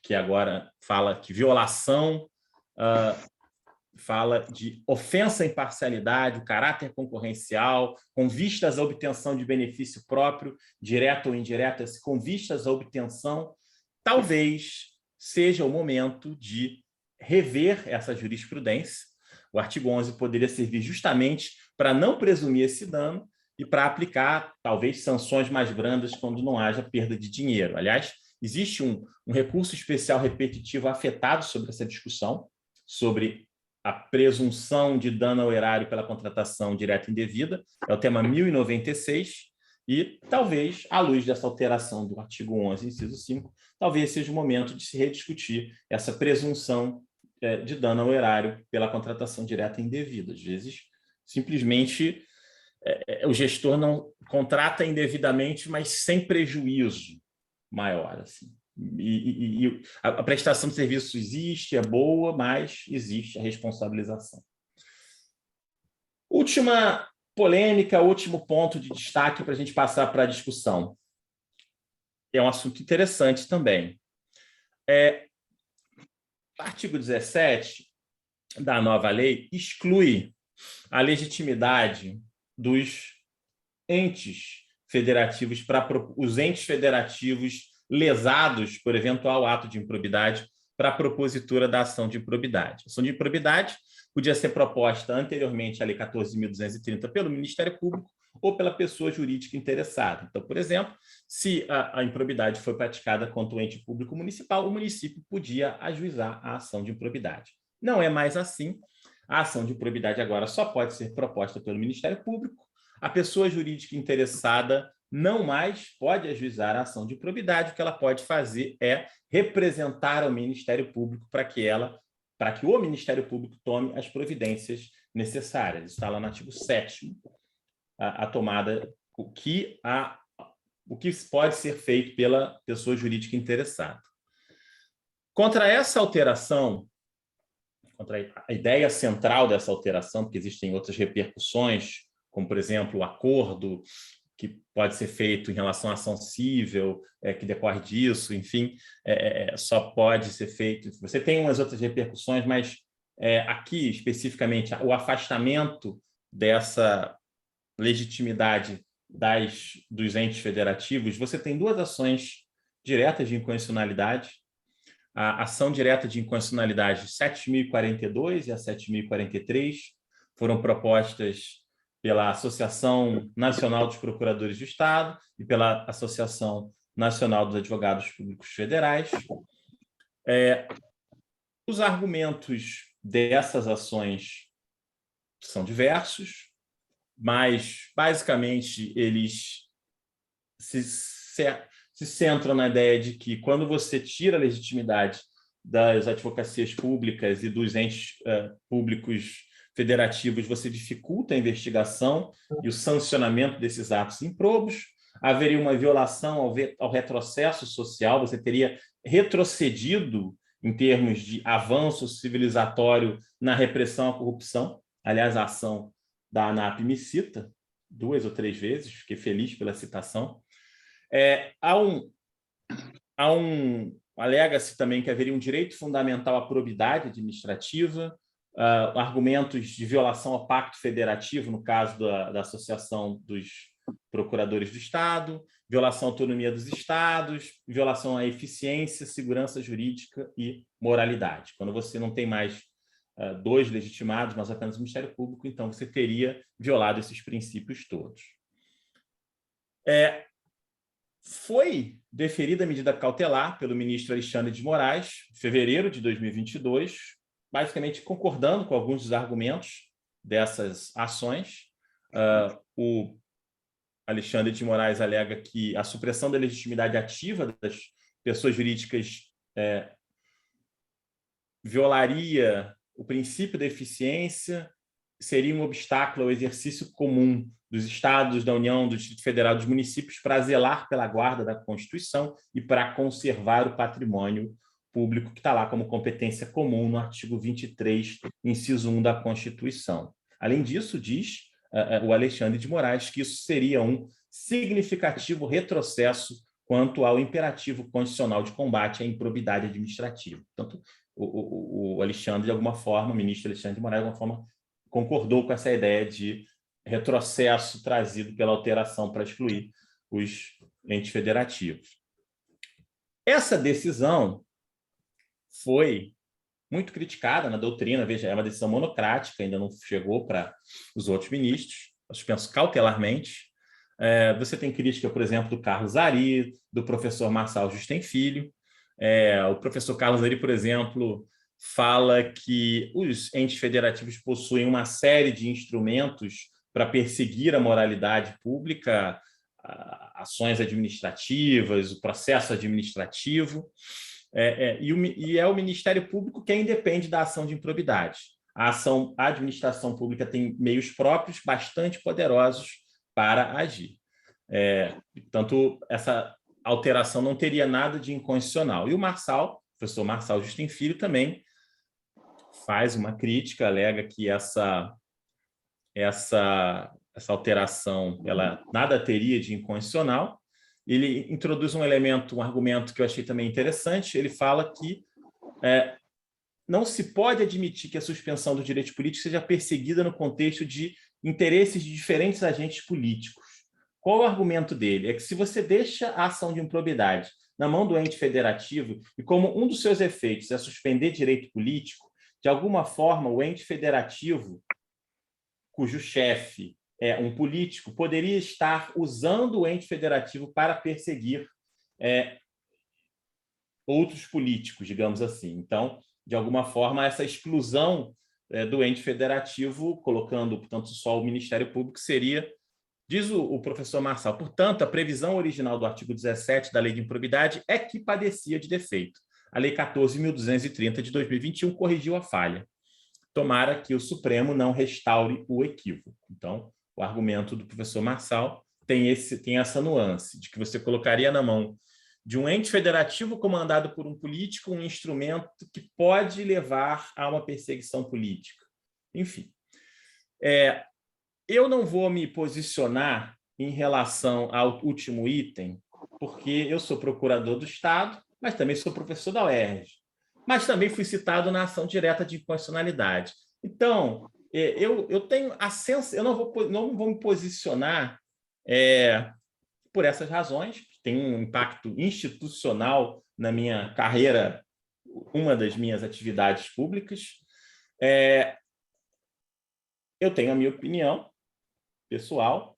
que agora fala que violação, fala de ofensa à imparcialidade, o caráter concorrencial, com vistas à obtenção de benefício próprio, direto ou indireto, com vistas à obtenção, talvez seja o momento de rever essa jurisprudência. O artigo 11 poderia servir justamente para não presumir esse dano e para aplicar, talvez, sanções mais brandas quando não haja perda de dinheiro. Aliás, existe um recurso especial repetitivo afetado sobre essa discussão, sobre a presunção de dano ao erário pela contratação direta indevida, é o tema 1096, e talvez, à luz dessa alteração do artigo 11, inciso 5, talvez seja o momento de se rediscutir essa presunção de dano ao erário pela contratação direta indevida. Às vezes, simplesmente, o gestor não contrata indevidamente, mas sem prejuízo maior. Assim. E a prestação de serviço existe, é boa, mas existe a responsabilização. Última polêmica, último ponto de destaque para a gente passar para a discussão. É um assunto interessante também. O artigo 17 da nova lei exclui a legitimidade dos entes federativos os entes federativos lesados por eventual ato de improbidade para a propositura da ação de improbidade. A ação de improbidade podia ser proposta anteriormente à Lei 14.230 pelo Ministério Público ou pela pessoa jurídica interessada. Então, por exemplo, se a improbidade foi praticada contra o ente público municipal, o município podia ajuizar a ação de improbidade. Não é mais assim. A ação de improbidade agora só pode ser proposta pelo Ministério Público. A pessoa jurídica interessada não mais pode ajuizar a ação de improbidade. O que ela pode fazer é representar ao Ministério Público para que o Ministério Público tome as providências necessárias. Está lá no artigo 7º, a tomada, o que pode ser feito pela pessoa jurídica interessada. Contra essa alteração, contra a ideia central dessa alteração, porque existem outras repercussões, como, por exemplo, o acordo que pode ser feito em relação à ação cível, que decorre disso, enfim, só pode ser feito... Você tem umas outras repercussões, mas aqui, especificamente, o afastamento dessa legitimidade dos entes federativos, você tem duas ações diretas de inconstitucionalidade. A ação direta de inconstitucionalidade 7.042 e a 7.043 foram propostas pela Associação Nacional dos Procuradores do Estado e pela Associação Nacional dos Advogados Públicos Federais. Os argumentos dessas ações são diversos, mas, basicamente, eles se centram na ideia de que, quando você tira a legitimidade das advocacias públicas e dos entes públicos federativos, você dificulta a investigação e o sancionamento desses atos improbos. Haveria uma violação ao retrocesso social, você teria retrocedido em termos de avanço civilizatório na repressão à corrupção. Aliás, a ação da ANAP me cita 2 ou 3 vezes, fiquei feliz pela citação. Alega-se também que haveria um direito fundamental à probidade administrativa, argumentos de violação ao pacto federativo, no caso da Associação dos Procuradores do Estado, violação à autonomia dos estados, violação à eficiência, segurança jurídica e moralidade. Quando você não tem mais 2 legitimados, mas apenas o Ministério Público, então você teria violado esses princípios todos. Foi deferida a medida cautelar pelo ministro Alexandre de Moraes, em fevereiro de 2022, basicamente concordando com alguns dos argumentos dessas ações. O Alexandre de Moraes alega que a supressão da legitimidade ativa das pessoas jurídicas violaria o princípio da eficiência, seria um obstáculo ao exercício comum dos estados, da União, do Distrito Federal, dos municípios, para zelar pela guarda da Constituição e para conservar o patrimônio público que está lá como competência comum no artigo 23, inciso 1 da Constituição. Além disso, diz o Alexandre de Moraes que isso seria um significativo retrocesso quanto ao imperativo constitucional de combate à improbidade administrativa. Portanto, o Alexandre, de alguma forma, o ministro Alexandre de Moraes, de alguma forma, concordou com essa ideia de retrocesso trazido pela alteração para excluir os entes federativos. Essa decisão foi muito criticada na doutrina, veja, é uma decisão monocrática, ainda não chegou para os outros ministros, eu suspenso cautelarmente. Você tem crítica, por exemplo, do Carlos Ari, do professor Marçal Justem Filho. O professor Carlos Ari, por exemplo, fala que os entes federativos possuem uma série de instrumentos para perseguir a moralidade pública, ações administrativas, o processo administrativo, e é o Ministério Público quem depende da ação de improbidade. A administração pública tem meios próprios bastante poderosos para agir. Portanto, essa alteração não teria nada de inconstitucional. E o professor Marçal Justin Filho, também faz uma crítica, alega que essa alteração ela nada teria de inconstitucional. Ele introduz um argumento que eu achei também interessante. Ele fala que não se pode admitir que a suspensão do direito político seja perseguida no contexto de interesses de diferentes agentes políticos. Qual é o argumento dele? É que se você deixa a ação de improbidade na mão do ente federativo e como um dos seus efeitos é suspender direito político, de alguma forma o ente federativo, cujo chefe é um político, poderia estar usando o ente federativo para perseguir outros políticos, digamos assim. Então, de alguma forma, essa exclusão do ente federativo, colocando, portanto, só o Ministério Público, seria, diz o professor Marçal, portanto, a previsão original do artigo 17 da Lei de Improbidade é que padecia de defeito. A Lei 14.230 de 2021 corrigiu a falha. Tomara que o Supremo não restaure o equívoco. Então, o argumento do professor Marçal tem essa nuance, de que você colocaria na mão de um ente federativo comandado por um político um instrumento que pode levar a uma perseguição política. Enfim, eu não vou me posicionar em relação ao último item, porque eu sou procurador do Estado, mas também sou professor da UERJ, mas também fui citado na ação direta de inconstitucionalidade. Então, eu tenho a sensação, eu não vou me posicionar por essas razões, que tem um impacto institucional na minha carreira, uma das minhas atividades públicas. Eu tenho a minha opinião pessoal,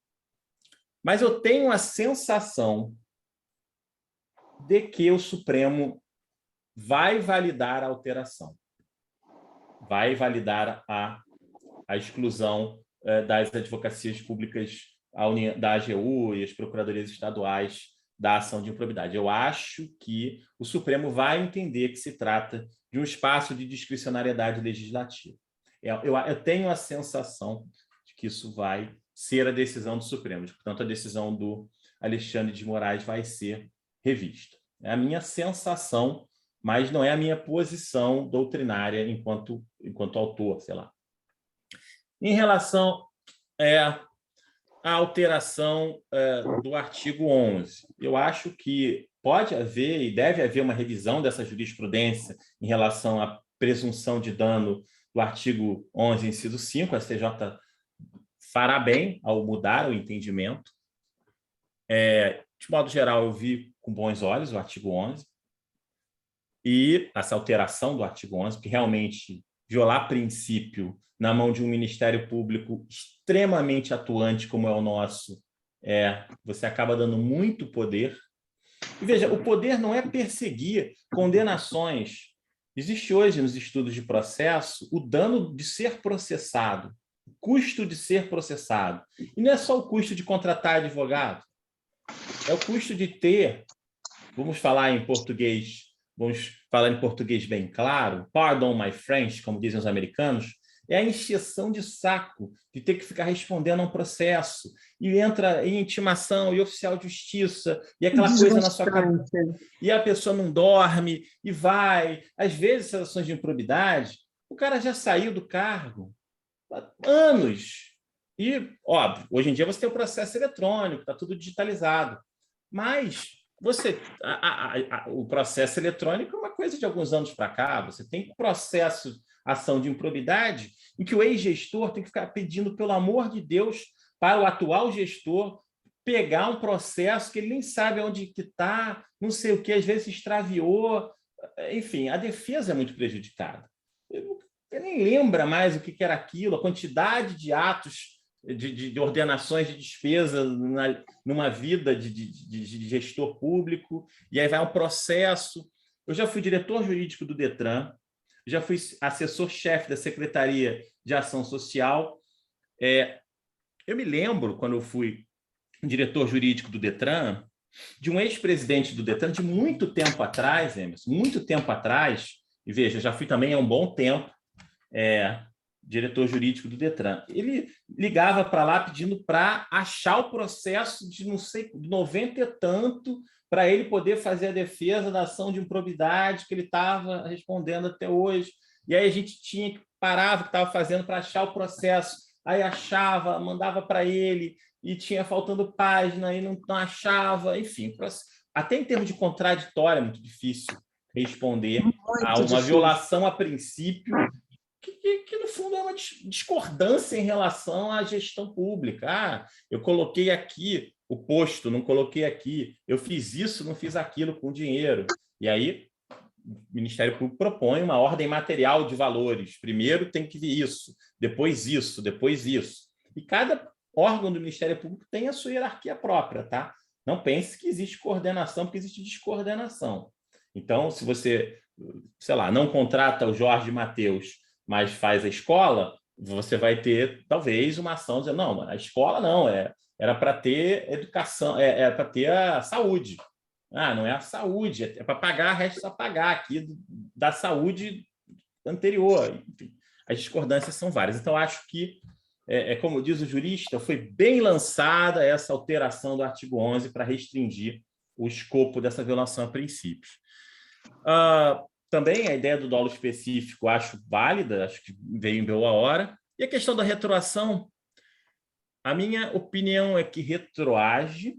mas eu tenho a sensação de que o Supremo vai validar a alteração, vai validar a exclusão das advocacias públicas da AGU e as procuradorias estaduais da ação de improbidade. Eu acho que o Supremo vai entender que se trata de um espaço de discricionariedade legislativa. Eu tenho a sensação de que isso vai ser a decisão do Supremo, portanto, a decisão do Alexandre de Moraes vai ser revista. É a minha sensação, mas não é a minha posição doutrinária enquanto autor, sei lá. Em relação à alteração do artigo 11, eu acho que pode haver e deve haver uma revisão dessa jurisprudência em relação à presunção de dano do artigo 11, inciso 5. A STJ fará bem ao mudar o entendimento. De modo geral, eu vi com bons olhos o artigo 11 e essa alteração do artigo 11, porque realmente violar princípio na mão de um Ministério Público extremamente atuante como é o nosso, você acaba dando muito poder. E veja, o poder não é perseguir condenações. Existe hoje nos estudos de processo o dano de ser processado, o custo de ser processado. E não é só o custo de contratar advogado, é o custo de ter, vamos falar em português bem claro, pardon my French, como dizem os americanos, é a encheção de saco de ter que ficar respondendo a um processo, e entra em intimação e oficial de justiça, e aquela coisa na sua cabeça, e a pessoa não dorme, e vai. Às vezes, essas ações de improbidade, o cara já saiu do cargo há anos. E, óbvio, hoje em dia você tem o processo eletrônico, está tudo digitalizado, mas o processo eletrônico é uma coisa de alguns anos para cá. Você tem processo, ação de improbidade, em que o ex-gestor tem que ficar pedindo, pelo amor de Deus, para o atual gestor pegar um processo que ele nem sabe onde que está, não sei o que, às vezes extraviou. Enfim, a defesa é muito prejudicada. Ele nem lembra mais o que era aquilo, a quantidade de atos de ordenações de despesa numa vida de gestor público, e aí vai um processo. Eu já fui diretor jurídico do Detran, já fui assessor-chefe da Secretaria de Ação Social. Eu me lembro, quando eu fui diretor jurídico do DETRAN, de um ex-presidente do DETRAN, de muito tempo atrás, Emerson, muito tempo atrás, e veja, já fui também há um bom tempo diretor jurídico do DETRAN. Ele ligava para lá pedindo para achar o processo de, não sei, 90 e tanto, para ele poder fazer a defesa da ação de improbidade que ele estava respondendo até hoje. E aí a gente tinha que parava o que estava fazendo para achar o processo. Aí achava, mandava para ele, e tinha faltando página, e não achava, enfim. Até em termos de contraditório é muito difícil responder a uma violação a princípio, que no fundo é uma discordância em relação à gestão pública. Eu coloquei aqui o posto, não coloquei aqui. Eu fiz isso, não fiz aquilo com dinheiro. E aí o Ministério Público propõe uma ordem material de valores. Primeiro tem que vir isso, depois isso, depois isso. E cada órgão do Ministério Público tem a sua hierarquia própria, tá? Não pense que existe coordenação, porque existe descoordenação. Então, se você, sei lá, não contrata o Jorge Mateus, mas faz a escola, você vai ter, talvez, uma ação dizendo, não, a escola não, era para ter educação, era para ter a saúde. Não é a saúde, é para pagar, resta pagar aqui da saúde anterior. Enfim, as discordâncias são várias. Então, acho que, como diz o jurista, foi bem lançada essa alteração do artigo 11 para restringir o escopo dessa violação a princípios. Também a ideia do dolo específico acho válida, acho que veio em boa hora. E a questão da retroação, a minha opinião é que retroage,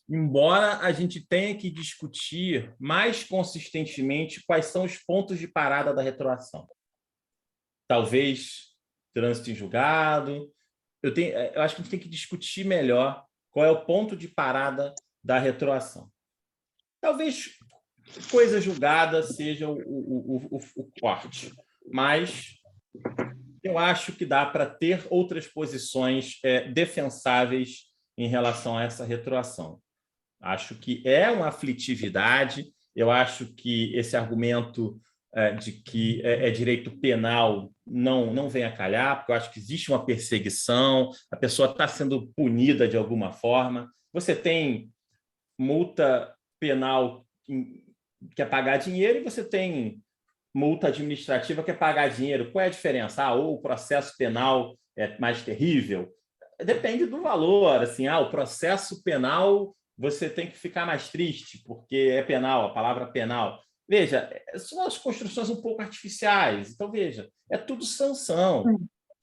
embora a gente tenha que discutir mais consistentemente quais são os pontos de parada da retroação. Talvez trânsito em julgado. Eu acho que a gente tem que discutir melhor qual é o ponto de parada da retroação. Talvez coisa julgada seja o corte, mas eu acho que dá para ter outras posições defensáveis em relação a essa retroação. Acho que é uma aflitividade, eu acho que esse argumento de que é direito penal não vem a calhar, porque eu acho que existe uma perseguição, a pessoa está sendo punida de alguma forma. Você tem multa penal que é pagar dinheiro e você tem multa administrativa que é pagar dinheiro. Qual é a diferença? Ou o processo penal é mais terrível? Depende do valor. Assim, o processo penal você tem que ficar mais triste porque é penal, a palavra penal. Veja, são as construções um pouco artificiais. Então, veja, é tudo sanção.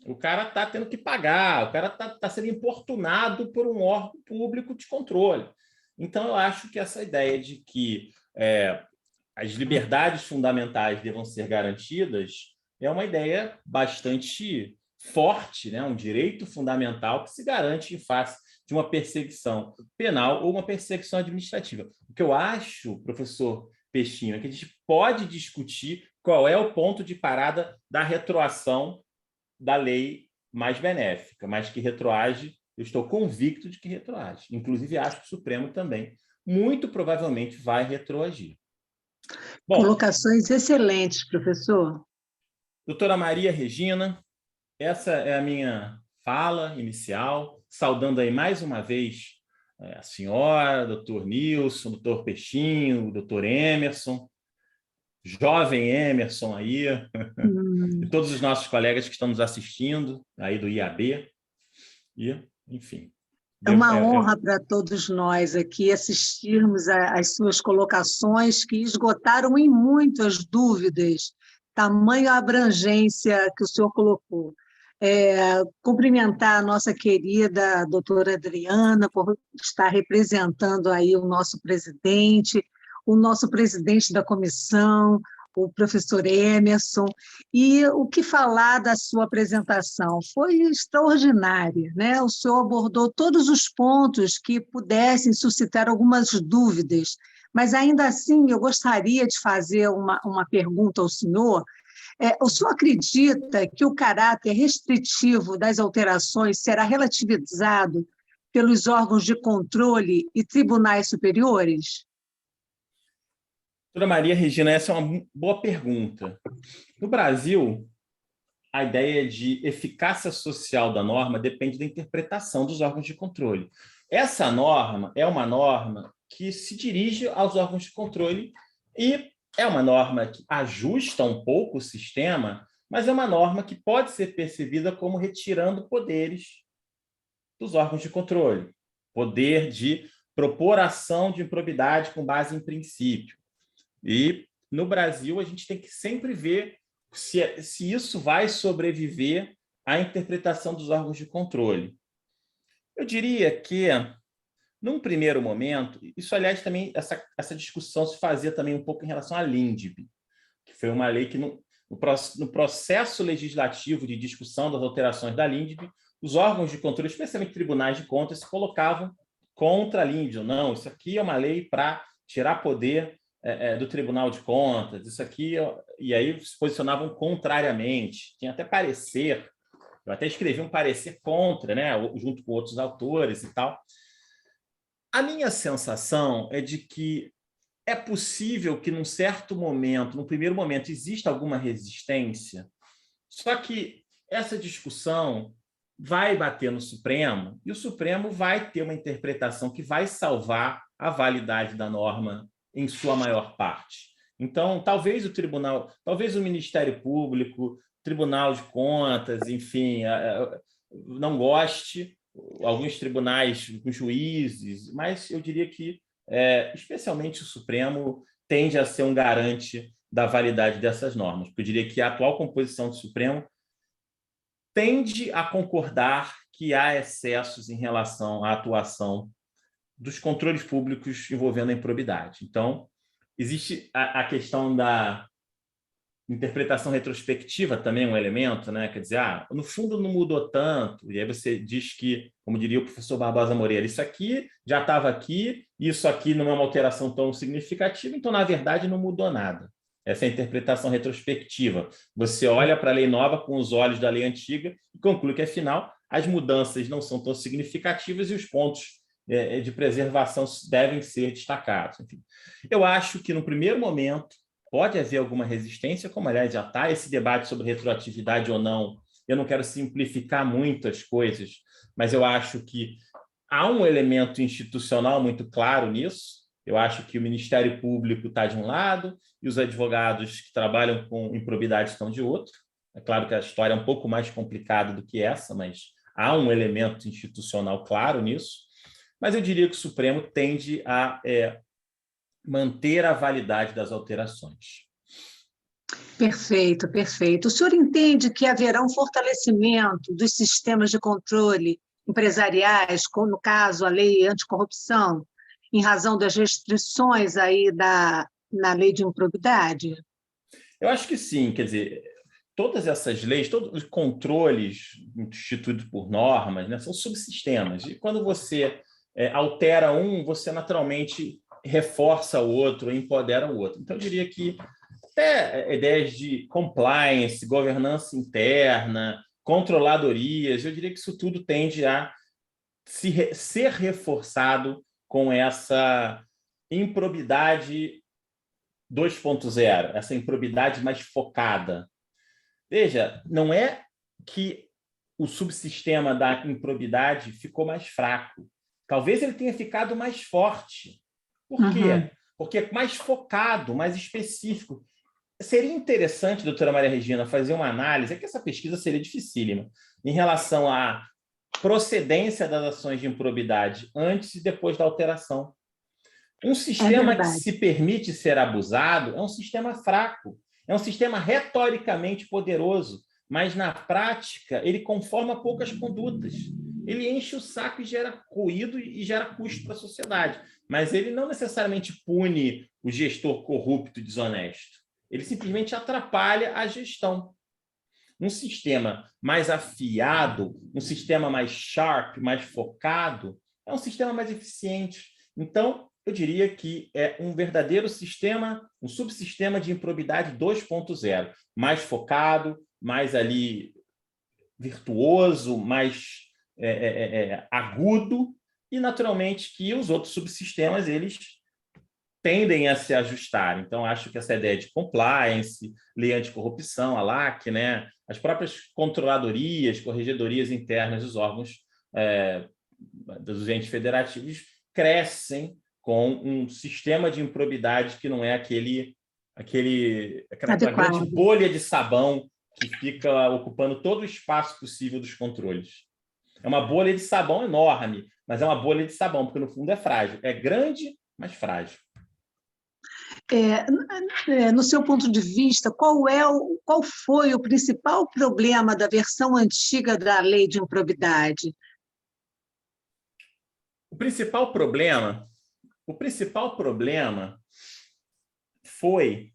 O cara está tendo que pagar, o cara está sendo importunado por um órgão público de controle. Então, eu acho que essa ideia de que as liberdades fundamentais devam ser garantidas é uma ideia bastante forte, né? Um direito fundamental que se garante em face de uma perseguição penal ou uma perseguição administrativa. O que eu acho, professor Peixinho, é que a gente pode discutir qual é o ponto de parada da retroação da lei mais benéfica, mas que retroage, eu estou convicto de que retroage. Inclusive, acho que o Supremo também, muito provavelmente, vai retroagir. Bom, colocações excelentes, professor. Doutora Maria Regina, essa é a minha fala inicial, saudando aí mais uma vez a senhora, doutor Nilson, doutor Peixinho, doutor Emerson, jovem Emerson aí, e todos os nossos colegas que estão nos assistindo aí do IAB, e, enfim. É uma honra para todos nós aqui assistirmos às suas colocações que esgotaram em muitas dúvidas, tamanha abrangência que o senhor colocou. Cumprimentar a nossa querida doutora Adriana por estar representando aí o nosso presidente da comissão, o professor Emerson, e o que falar da sua apresentação? Foi extraordinária, né? O senhor abordou todos os pontos que pudessem suscitar algumas dúvidas, mas ainda assim eu gostaria de fazer uma pergunta ao senhor. O senhor acredita que o caráter restritivo das alterações será relativizado pelos órgãos de controle e tribunais superiores? Doutora Maria Regina, essa é uma boa pergunta. No Brasil, a ideia de eficácia social da norma depende da interpretação dos órgãos de controle. Essa norma é uma norma que se dirige aos órgãos de controle e é uma norma que ajusta um pouco o sistema, mas é uma norma que pode ser percebida como retirando poderes dos órgãos de controle. Poder de propor ação de improbidade com base em princípio. E, no Brasil, a gente tem que sempre ver se isso vai sobreviver à interpretação dos órgãos de controle. Eu diria que, num primeiro momento, isso, aliás, também, essa discussão se fazia também um pouco em relação à LINDB, que foi uma lei que, no processo legislativo de discussão das alterações da LINDB, os órgãos de controle, especialmente tribunais de contas, se colocavam contra a LINDB. Não, isso aqui é uma lei para tirar poder do Tribunal de Contas, isso aqui, e aí se posicionavam contrariamente. Tinha até parecer, eu até escrevi um parecer contra, né, junto com outros autores e tal. A minha sensação é de que é possível que, num certo momento, num primeiro momento, exista alguma resistência, só que essa discussão vai bater no Supremo, e o Supremo vai ter uma interpretação que vai salvar a validade da norma em sua maior parte. Então, talvez o tribunal, talvez o Ministério Público, Tribunal de Contas, enfim, não goste, alguns tribunais, os juízes, mas eu diria que, especialmente o Supremo, tende a ser um garante da validade dessas normas, porque eu diria que a atual composição do Supremo tende a concordar que há excessos em relação à atuação dos controles públicos envolvendo a improbidade. Então, existe a questão da interpretação retrospectiva também, um elemento, né? Quer dizer, no fundo não mudou tanto, e aí você diz que, como diria o professor Barbosa Moreira, isso aqui já estava aqui, isso aqui não é uma alteração tão significativa, então, na verdade, não mudou nada. Essa é a interpretação retrospectiva. Você olha para a lei nova com os olhos da lei antiga e conclui que, afinal, as mudanças não são tão significativas e os pontos de preservação devem ser destacados. Enfim, eu acho que, no primeiro momento, pode haver alguma resistência, como, aliás, já está esse debate sobre retroatividade ou não. Eu não quero simplificar muito as coisas, mas eu acho que há um elemento institucional muito claro nisso. Eu acho que o Ministério Público está de um lado e os advogados que trabalham com improbidade estão de outro. É claro que a história é um pouco mais complicada do que essa, mas há um elemento institucional claro nisso. Mas eu diria que o Supremo tende a manter a validade das alterações. Perfeito, perfeito. O senhor entende que haverá um fortalecimento dos sistemas de controle empresariais, como, no caso, a lei anticorrupção, em razão das restrições aí na lei de improbidade? Eu acho que sim, quer dizer, todas essas leis, todos os controles instituídos por normas, né, são subsistemas, e quando você altera um, você naturalmente reforça o outro, empodera o outro. Então, eu diria que até ideias de compliance, governança interna, controladorias, eu diria que isso tudo tende a ser reforçado com essa improbidade 2.0, essa improbidade mais focada. Veja, não é que o subsistema da improbidade ficou mais fraco. Talvez ele tenha ficado mais forte. Por quê? Porque é mais focado, mais específico. Seria interessante, doutora Maria Regina, fazer uma análise, é que essa pesquisa seria dificílima, em relação à procedência das ações de improbidade antes e depois da alteração. Um sistema que se permite ser abusado é um sistema fraco, é um sistema retoricamente poderoso, mas, na prática, ele conforma poucas condutas. Ele enche o saco e gera ruído e gera custo para a sociedade, mas ele não necessariamente pune o gestor corrupto e desonesto. Ele simplesmente atrapalha a gestão. Um sistema mais afiado, um sistema mais sharp, mais focado, é um sistema mais eficiente. Então, eu diria que é um verdadeiro sistema, um subsistema de improbidade 2.0, mais focado, mais ali virtuoso, mais agudo, e naturalmente que os outros subsistemas eles tendem a se ajustar. Então, acho que essa ideia de compliance, lei anticorrupção, a LAC, né, as próprias controladorias, corregedorias internas dos órgãos dos entes federativos crescem com um sistema de improbidade que não é aquela grande bolha de sabão que fica ocupando todo o espaço possível dos controles. É uma bolha de sabão enorme, mas é uma bolha de sabão, porque no fundo é frágil. É grande, mas frágil. No seu ponto de vista, qual foi o principal problema da versão antiga da lei de improbidade? O principal problema foi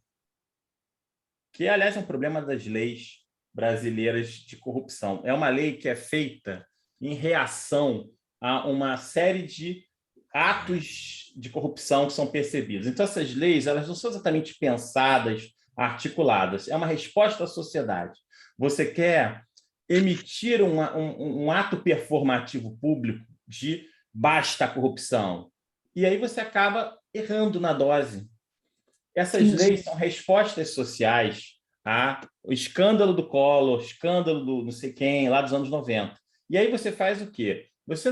que, aliás, é um problema das leis brasileiras de corrupção. É uma lei que é feita em reação a uma série de atos de corrupção que são percebidos. Então, essas leis, elas não são exatamente pensadas, articuladas. É uma resposta à sociedade. Você quer emitir um ato performativo público de basta a corrupção. E aí você acaba errando na dose. Essas leis são respostas sociais ao escândalo do Collor, escândalo do não sei quem, lá dos anos 90. E aí você faz o quê? Você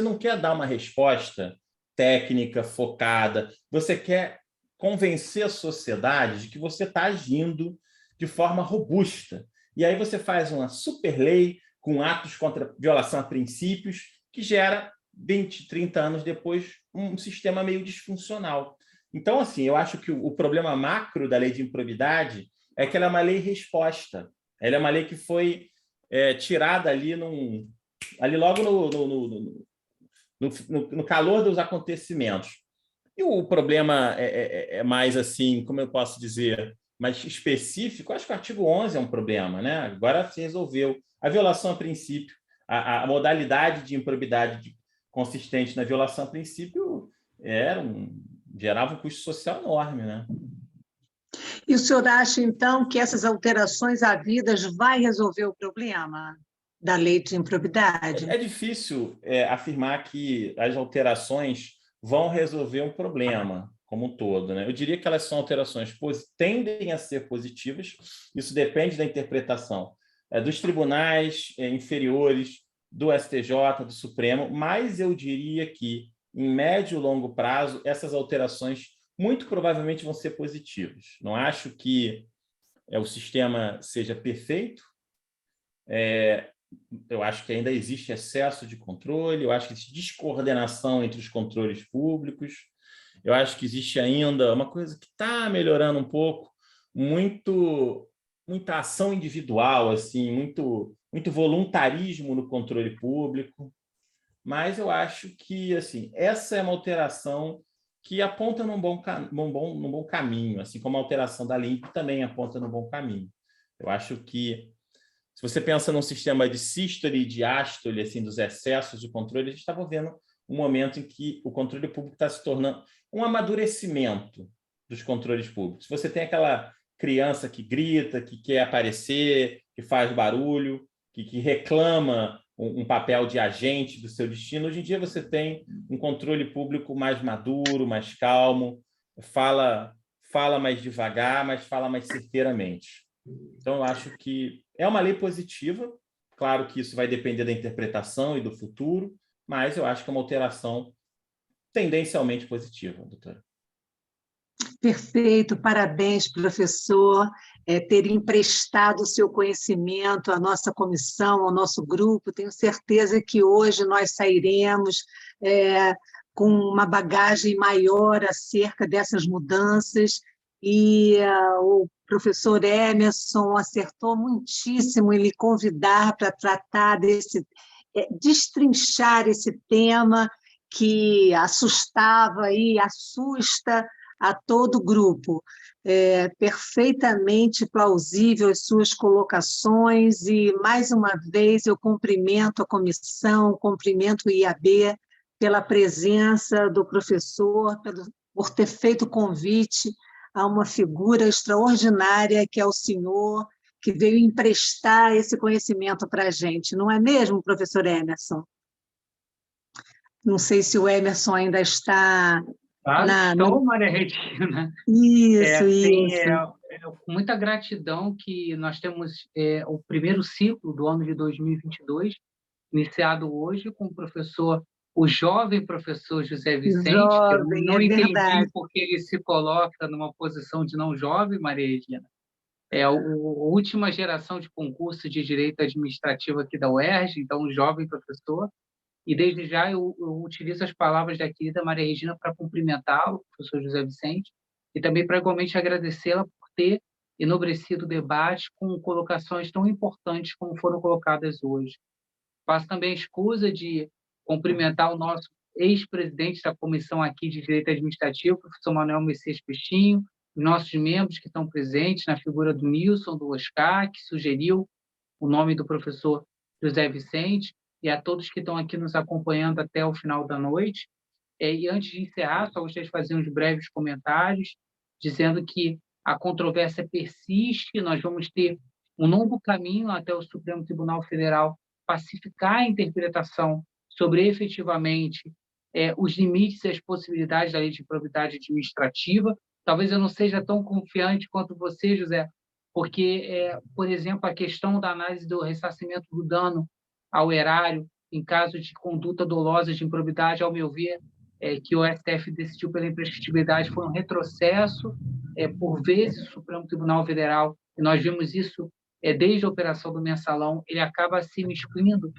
não quer dar uma resposta técnica, focada, você quer convencer a sociedade de que você está agindo de forma robusta. E aí você faz uma super lei com atos contra violação a princípios que gera 20, 30 anos depois um sistema meio disfuncional. Então, assim, eu acho que o problema macro da lei de improbidade é que ela é uma lei resposta. Ela é uma lei que foi tirada ali logo no calor dos acontecimentos. E o problema é mais assim, como eu posso dizer, mais específico. Acho que o artigo 11 é um problema, né? Agora se resolveu. A violação a princípio, a modalidade de improbidade consistente na violação a princípio gerava um custo social enorme, né? E o senhor acha, então, que essas alterações havidas vai resolver o problema da lei de improbidade? É difícil afirmar que as alterações vão resolver um problema como um todo, né? Eu diria que elas são alterações tendem a ser positivas, isso depende da interpretação dos tribunais inferiores, do STJ, do Supremo, mas eu diria que, em médio e longo prazo, essas alterações muito provavelmente vão ser positivas. Não acho que o sistema seja perfeito, eu acho que ainda existe excesso de controle, eu acho que existe descoordenação entre os controles públicos, eu acho que existe ainda uma coisa que está melhorando um pouco, muita ação individual, assim, muito voluntarismo no controle público, mas eu acho que assim, essa é uma alteração que aponta num bom caminho, assim como a alteração da LIMP também aponta num bom caminho. Eu acho que, se você pensa num sistema de sístole e diástole, assim, dos excessos de controle, a gente estava vendo um momento em que o controle público está se tornando um amadurecimento dos controles públicos. Você tem aquela criança que grita, que quer aparecer, que faz barulho, que reclama um papel de agente do seu destino. Hoje em dia você tem um controle público mais maduro, mais calmo, fala mais devagar, mas fala mais certeiramente. Então, eu acho que é uma lei positiva. Claro que isso vai depender da interpretação e do futuro, mas eu acho que é uma alteração tendencialmente positiva, doutora. Perfeito, parabéns, professor, ter emprestado o seu conhecimento à nossa comissão, ao nosso grupo. Tenho certeza que hoje nós sairemos com uma bagagem maior acerca dessas mudanças, e o professor Emerson acertou muitíssimo em lhe convidar para tratar destrinchar esse tema que assustava e assusta a todo o grupo. Perfeitamente plausível as suas colocações, e, mais uma vez, eu cumprimento a comissão, cumprimento o IAB pela presença do professor, por ter feito o convite a uma figura extraordinária que é o senhor, que veio emprestar esse conhecimento para a gente. Não é mesmo, professor Emerson? Não sei se o Emerson ainda está Estou, Maria Regina. Isso. Com muita gratidão que nós temos o primeiro ciclo do ano de 2022, iniciado hoje com o jovem professor José Vicente, que eu não entendi porque ele se coloca numa posição de não jovem, Maria Regina. É a última geração de concurso de Direito Administrativo aqui da UERJ, então um jovem professor. E desde já eu utilizo as palavras da querida Maria Regina para cumprimentá-lo, professor José Vicente, e também para igualmente agradecê-la por ter enobrecido o debate com colocações tão importantes como foram colocadas hoje. Faço também a escusa de cumprimentar o nosso ex-presidente da comissão aqui de Direito Administrativo, professor Manuel Messias Peixinho, os nossos membros que estão presentes na figura do Nilson, do Oscar, que sugeriu o nome do professor José Vicente, e a todos que estão aqui nos acompanhando até o final da noite. E antes de encerrar, só gostaria de fazer uns breves comentários, dizendo que a controvérsia persiste, nós vamos ter um longo caminho até o Supremo Tribunal Federal pacificar a interpretação sobre efetivamente os limites e as possibilidades da Lei de Improbidade Administrativa. Talvez eu não seja tão confiante quanto você, José, porque, por exemplo, a questão da análise do ressarcimento do dano ao erário em caso de conduta dolosa de improbidade, ao meu ver, que o STF decidiu pela imprescritibilidade, foi um retrocesso, por vezes, o Supremo Tribunal Federal, e nós vimos isso desde a operação do Mensalão, ele acaba se excluindo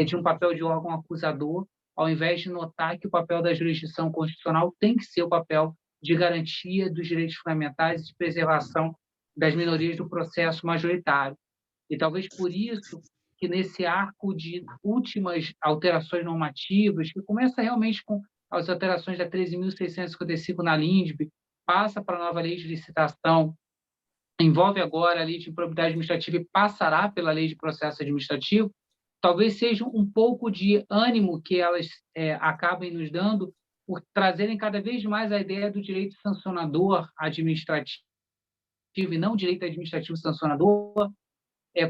de um papel de órgão acusador, ao invés de notar que o papel da jurisdição constitucional tem que ser o papel de garantia dos direitos fundamentais e de preservação das minorias do processo majoritário. E talvez por isso que nesse arco de últimas alterações normativas, que começa realmente com as alterações da 13.655 na LINDB, passa para a nova lei de licitação, envolve agora a lei de improbidade administrativa e passará pela lei de processo administrativo, talvez seja um pouco de ânimo que elas acabem nos dando por trazerem cada vez mais a ideia do direito sancionador administrativo e não direito administrativo sancionador,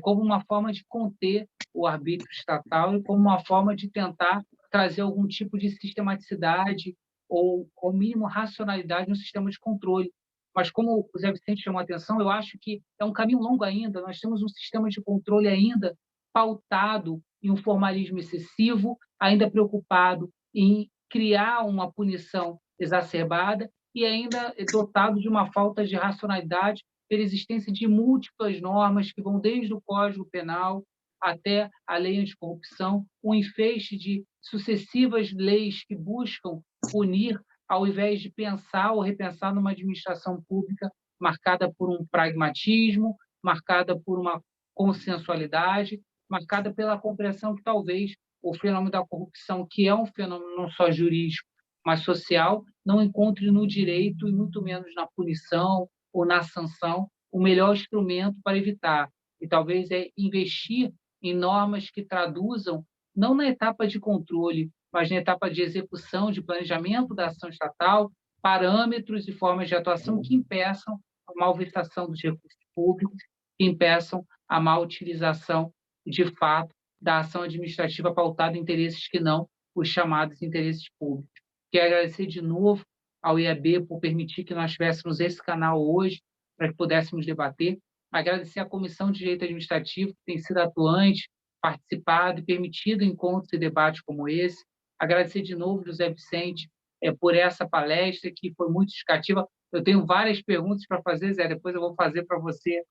como uma forma de conter o arbítrio estatal e como uma forma de tentar trazer algum tipo de sistematicidade ou, ao mínimo, racionalidade no sistema de controle. Mas, como o Zé Vicente chamou a atenção, eu acho que é um caminho longo ainda. Nós temos um sistema de controle ainda pautado em um formalismo excessivo, ainda preocupado em criar uma punição exacerbada e ainda dotado de uma falta de racionalidade pela existência de múltiplas normas que vão desde o Código Penal até a Lei Anticorrupção, um enfeixe de sucessivas leis que buscam punir ao invés de pensar ou repensar numa administração pública marcada por um pragmatismo, marcada por uma consensualidade, marcada pela compreensão que talvez o fenômeno da corrupção, que é um fenômeno não só jurídico, mas social, não encontre no direito e muito menos na punição ou na sanção o melhor instrumento para evitar. E talvez investir em normas que traduzam, não na etapa de controle, mas na etapa de execução, de planejamento da ação estatal, parâmetros e formas de atuação que impeçam a malversação dos recursos públicos, que impeçam a má utilização, de fato, da ação administrativa pautada em interesses que não os chamados interesses públicos. Quero agradecer de novo ao IAB por permitir que nós tivéssemos esse canal hoje, para que pudéssemos debater. Agradecer à Comissão de Direito Administrativo, que tem sido atuante, participado e permitido encontros e debates como esse. Agradecer de novo, José Vicente, por essa palestra, que foi muito educativa. Eu tenho várias perguntas para fazer, Zé, depois eu vou fazer para você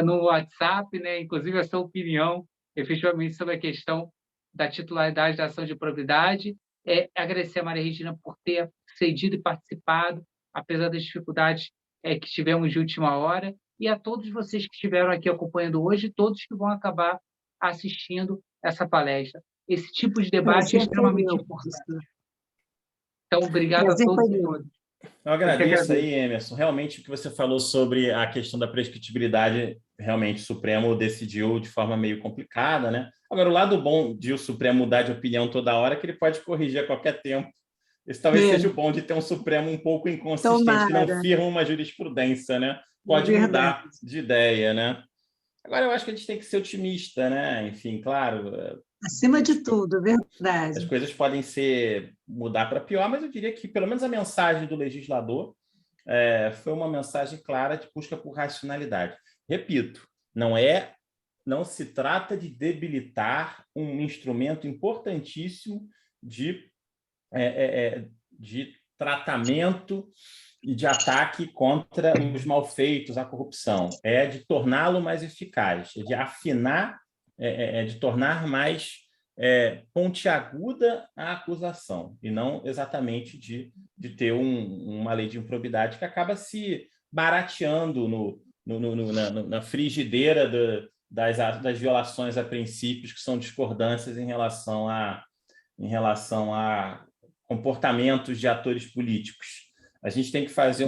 no WhatsApp, né? Inclusive a sua opinião, efetivamente, sobre a questão da titularidade da ação de probidade. Agradecer a Maria Regina por ter cedido e participado, apesar das dificuldades que tivemos de última hora, e a todos vocês que estiveram aqui acompanhando hoje, e todos que vão acabar assistindo essa palestra. Esse tipo de debate é extremamente importante. Então, obrigado a todos e todas. Eu agradeço aí, Emerson. Realmente, o que você falou sobre a questão da prescritibilidade, realmente o Supremo decidiu de forma meio complicada, né? Agora, o lado bom de o Supremo mudar de opinião toda hora é que ele pode corrigir a qualquer tempo. Esse talvez seja o bom de ter um Supremo um pouco inconsistente, que não firma uma jurisprudência, né? Pode mudar de ideia, né? Agora, eu acho que a gente tem que ser otimista, né? Enfim, claro, Acima de tudo, é As verdade. coisas podem mudar para pior, mas eu diria que, pelo menos, a mensagem do legislador foi uma mensagem clara de busca por racionalidade. Repito, não se trata de debilitar um instrumento importantíssimo de tratamento e de ataque contra os malfeitos, a corrupção. É de torná-lo mais eficaz, é de afinar, de tornar mais pontiaguda a acusação, e não exatamente de ter uma lei de improbidade que acaba se barateando na frigideira das violações a princípios que são discordâncias em relação a comportamentos de atores políticos. A gente tem que fazer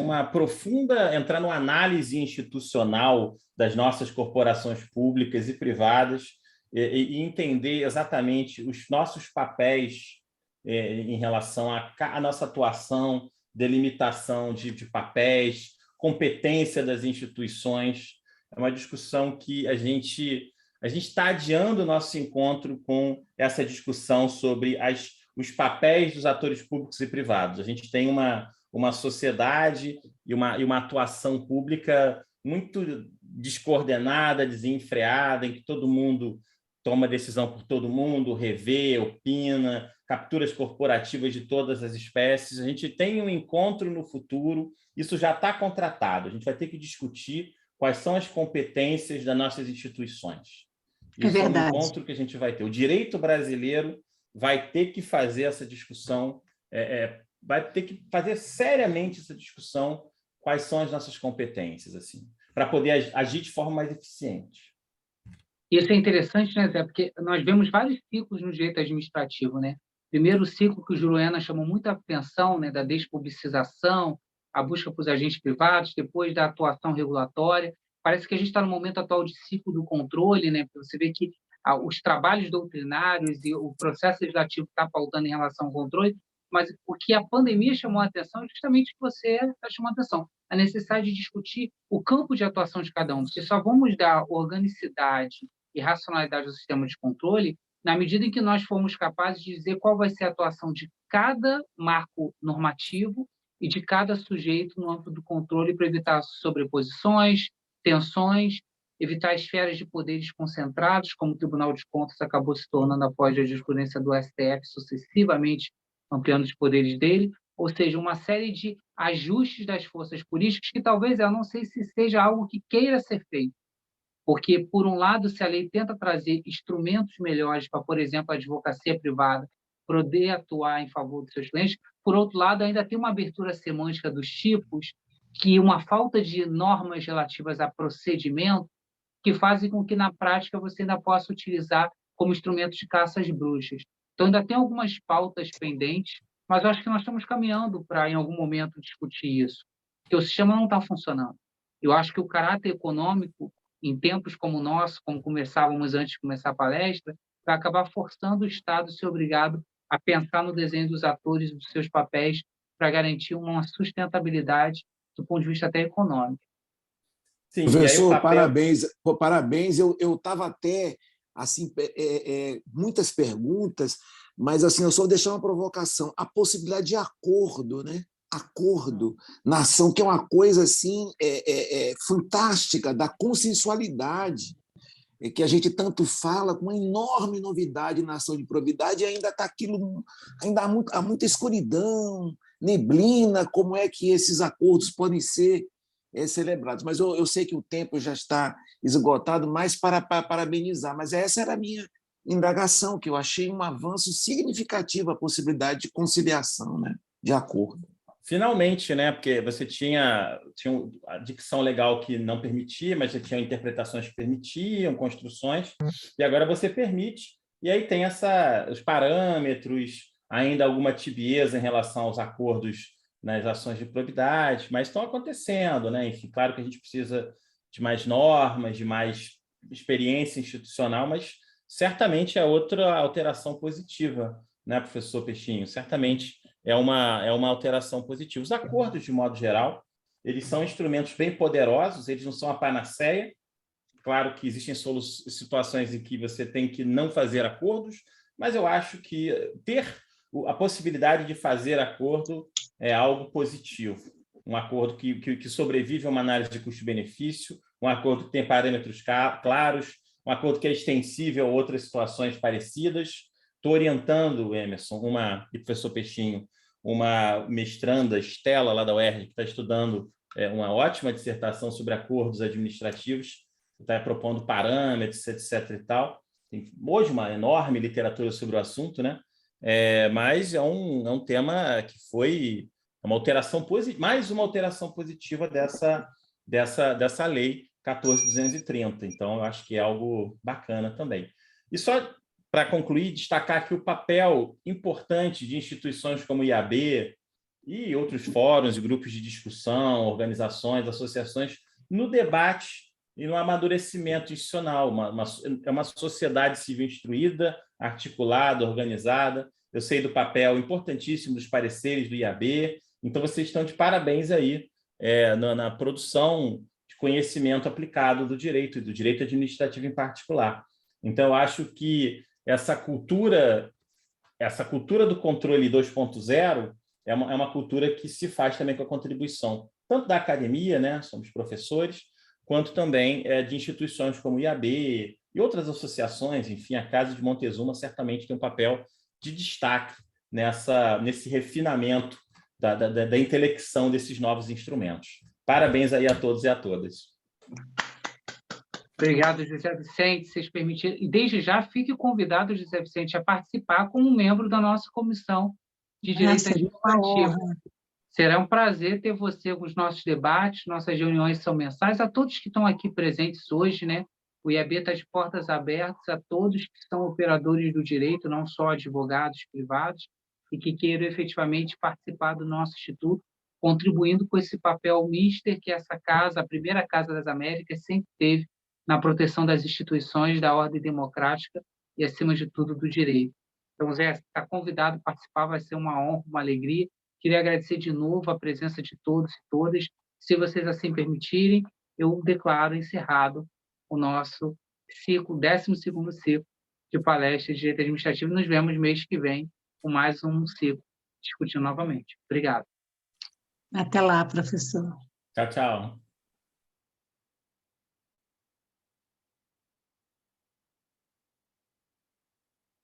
entrar numa análise institucional das nossas corporações públicas e privadas e entender exatamente os nossos papéis em relação à nossa atuação, delimitação de papéis, competência das instituições. É uma discussão que a gente está adiando o nosso encontro com essa discussão sobre os papéis dos atores públicos e privados. A gente tem uma sociedade e uma atuação pública muito descoordenada, desenfreada, em que todo mundo toma decisão por todo mundo, revê, opina, capturas corporativas de todas as espécies. A gente tem um encontro no futuro, isso já está contratado, a gente vai ter que discutir quais são as competências das nossas instituições. Isso é um encontro que a gente vai ter. O direito brasileiro vai ter que fazer essa discussão, vai ter que fazer seriamente essa discussão, quais são as nossas competências, assim, para poder agir de forma mais eficiente. Isso é interessante, né, Zé? Porque nós vemos vários ciclos no direito administrativo, né? Primeiro, o ciclo que o Juliana chamou muita atenção, né, da despublicização, a busca por agentes privados, depois da atuação regulatória. Parece que a gente está no momento atual de ciclo do controle, né? Você vê que os trabalhos doutrinários e o processo legislativo está pautando em relação ao controle, mas o que a pandemia chamou a atenção é justamente o que você está chamando a atenção, a necessidade de discutir o campo de atuação de cada um, porque só vamos dar organicidade e racionalidade ao sistema de controle na medida em que nós formos capazes de dizer qual vai ser a atuação de cada marco normativo e de cada sujeito no âmbito do controle para evitar sobreposições, tensões, evitar esferas de poderes concentrados, como o Tribunal de Contas acabou se tornando após a jurisprudência do STF sucessivamente ampliando os poderes dele, ou seja, uma série de ajustes das forças políticas que talvez eu não sei se seja algo que queira ser feito, porque, por um lado, se a lei tenta trazer instrumentos melhores para, por exemplo, a advocacia privada poder atuar em favor dos seus clientes, por outro lado, ainda tem uma abertura semântica dos tipos que uma falta de normas relativas a procedimento que fazem com que, na prática, você ainda possa utilizar como instrumento de caça às bruxas. Então, ainda tem algumas pautas pendentes, mas eu acho que nós estamos caminhando para, em algum momento, discutir isso, porque o sistema não está funcionando. Eu acho que o caráter econômico, em tempos como o nosso, como conversávamos antes de começar a palestra, vai acabar forçando o Estado a ser obrigado a pensar no desenho dos atores e dos seus papéis para garantir uma sustentabilidade do ponto de vista até econômico. Sim, professor, parabéns. Parabéns. Eu estava até assim, muitas perguntas, mas assim, eu só vou deixar uma provocação. A possibilidade de acordo, né? Acordo na ação, que é uma coisa assim, fantástica, da consensualidade, que a gente tanto fala, com uma enorme novidade na ação de probidade, e ainda está aquilo, ainda há muita escuridão, neblina, como é que esses acordos podem ser celebrados. Mas eu sei que o tempo já está esgotado, mas para parabenizar. Mas essa era a minha indagação, que eu achei um avanço significativo, a possibilidade de conciliação, né, de acordo. Finalmente, né? Porque você tinha a dicção legal que não permitia, mas você tinha interpretações que permitiam, construções, e agora você permite, e aí tem os parâmetros, ainda alguma tibieza em relação aos acordos nas ações de probidade, mas estão acontecendo, né? Enfim, claro que a gente precisa de mais normas, de mais experiência institucional, mas certamente é outra alteração positiva, né, professor Peixinho? Certamente é uma alteração positiva. Os acordos, de modo geral, eles são instrumentos bem poderosos, eles não são a panaceia, claro que existem situações em que você tem que não fazer acordos, mas eu acho que ter a possibilidade de fazer acordo é algo positivo. Um acordo que sobrevive a uma análise de custo-benefício, um acordo que tem parâmetros claros, um acordo que é extensível a outras situações parecidas. Estou orientando, Emerson, e professor Peixinho, uma mestranda, Estela, lá da UERJ, que está estudando uma ótima dissertação sobre acordos administrativos, está propondo parâmetros, etc. e tal. Tem hoje uma enorme literatura sobre o assunto, né? Mas é um tema que foi uma alteração mais uma alteração positiva dessa lei 14.230. Então, eu acho que é algo bacana também. E só para concluir, destacar aqui o papel importante de instituições como o IAB e outros fóruns e grupos de discussão, organizações, associações, no debate e no amadurecimento institucional. É uma sociedade civil instruída, articulada, organizada. Eu sei do papel importantíssimo dos pareceres do IAB, então vocês estão de parabéns aí na produção de conhecimento aplicado do direito e do direito administrativo em particular. Então, eu acho que essa cultura do controle 2.0 é uma cultura que se faz também com a contribuição tanto da academia, né, somos professores, quanto também de instituições como o IAB e outras associações. Enfim, a Casa de Montezuma certamente tem um papel de destaque nesse refinamento da intelecção desses novos instrumentos. Parabéns aí a todos e a todas. Obrigado, José Vicente, se vocês permitirem. E desde já fique convidado, José Vicente, a participar como membro da nossa comissão de Direito Administrativo. Será um prazer ter você com os nossos debates, nossas reuniões são mensais. A todos que estão aqui presentes hoje, né? O IAB está de portas abertas a todos que são operadores do direito, não só advogados privados, e que queiram efetivamente participar do nosso instituto, contribuindo com esse papel míster que essa casa, a primeira Casa das Américas, sempre teve na proteção das instituições, da ordem democrática e, acima de tudo, do direito. Então, Zé, está convidado a participar, vai ser uma honra, uma alegria. Queria agradecer de novo a presença de todos e todas. Se vocês assim permitirem, eu declaro encerrado o nosso 12º ciclo de palestras de Direito Administrativo. Nos vemos mês que vem com mais um ciclo, discutindo novamente. Obrigado. Até lá, professor. Tchau, tchau.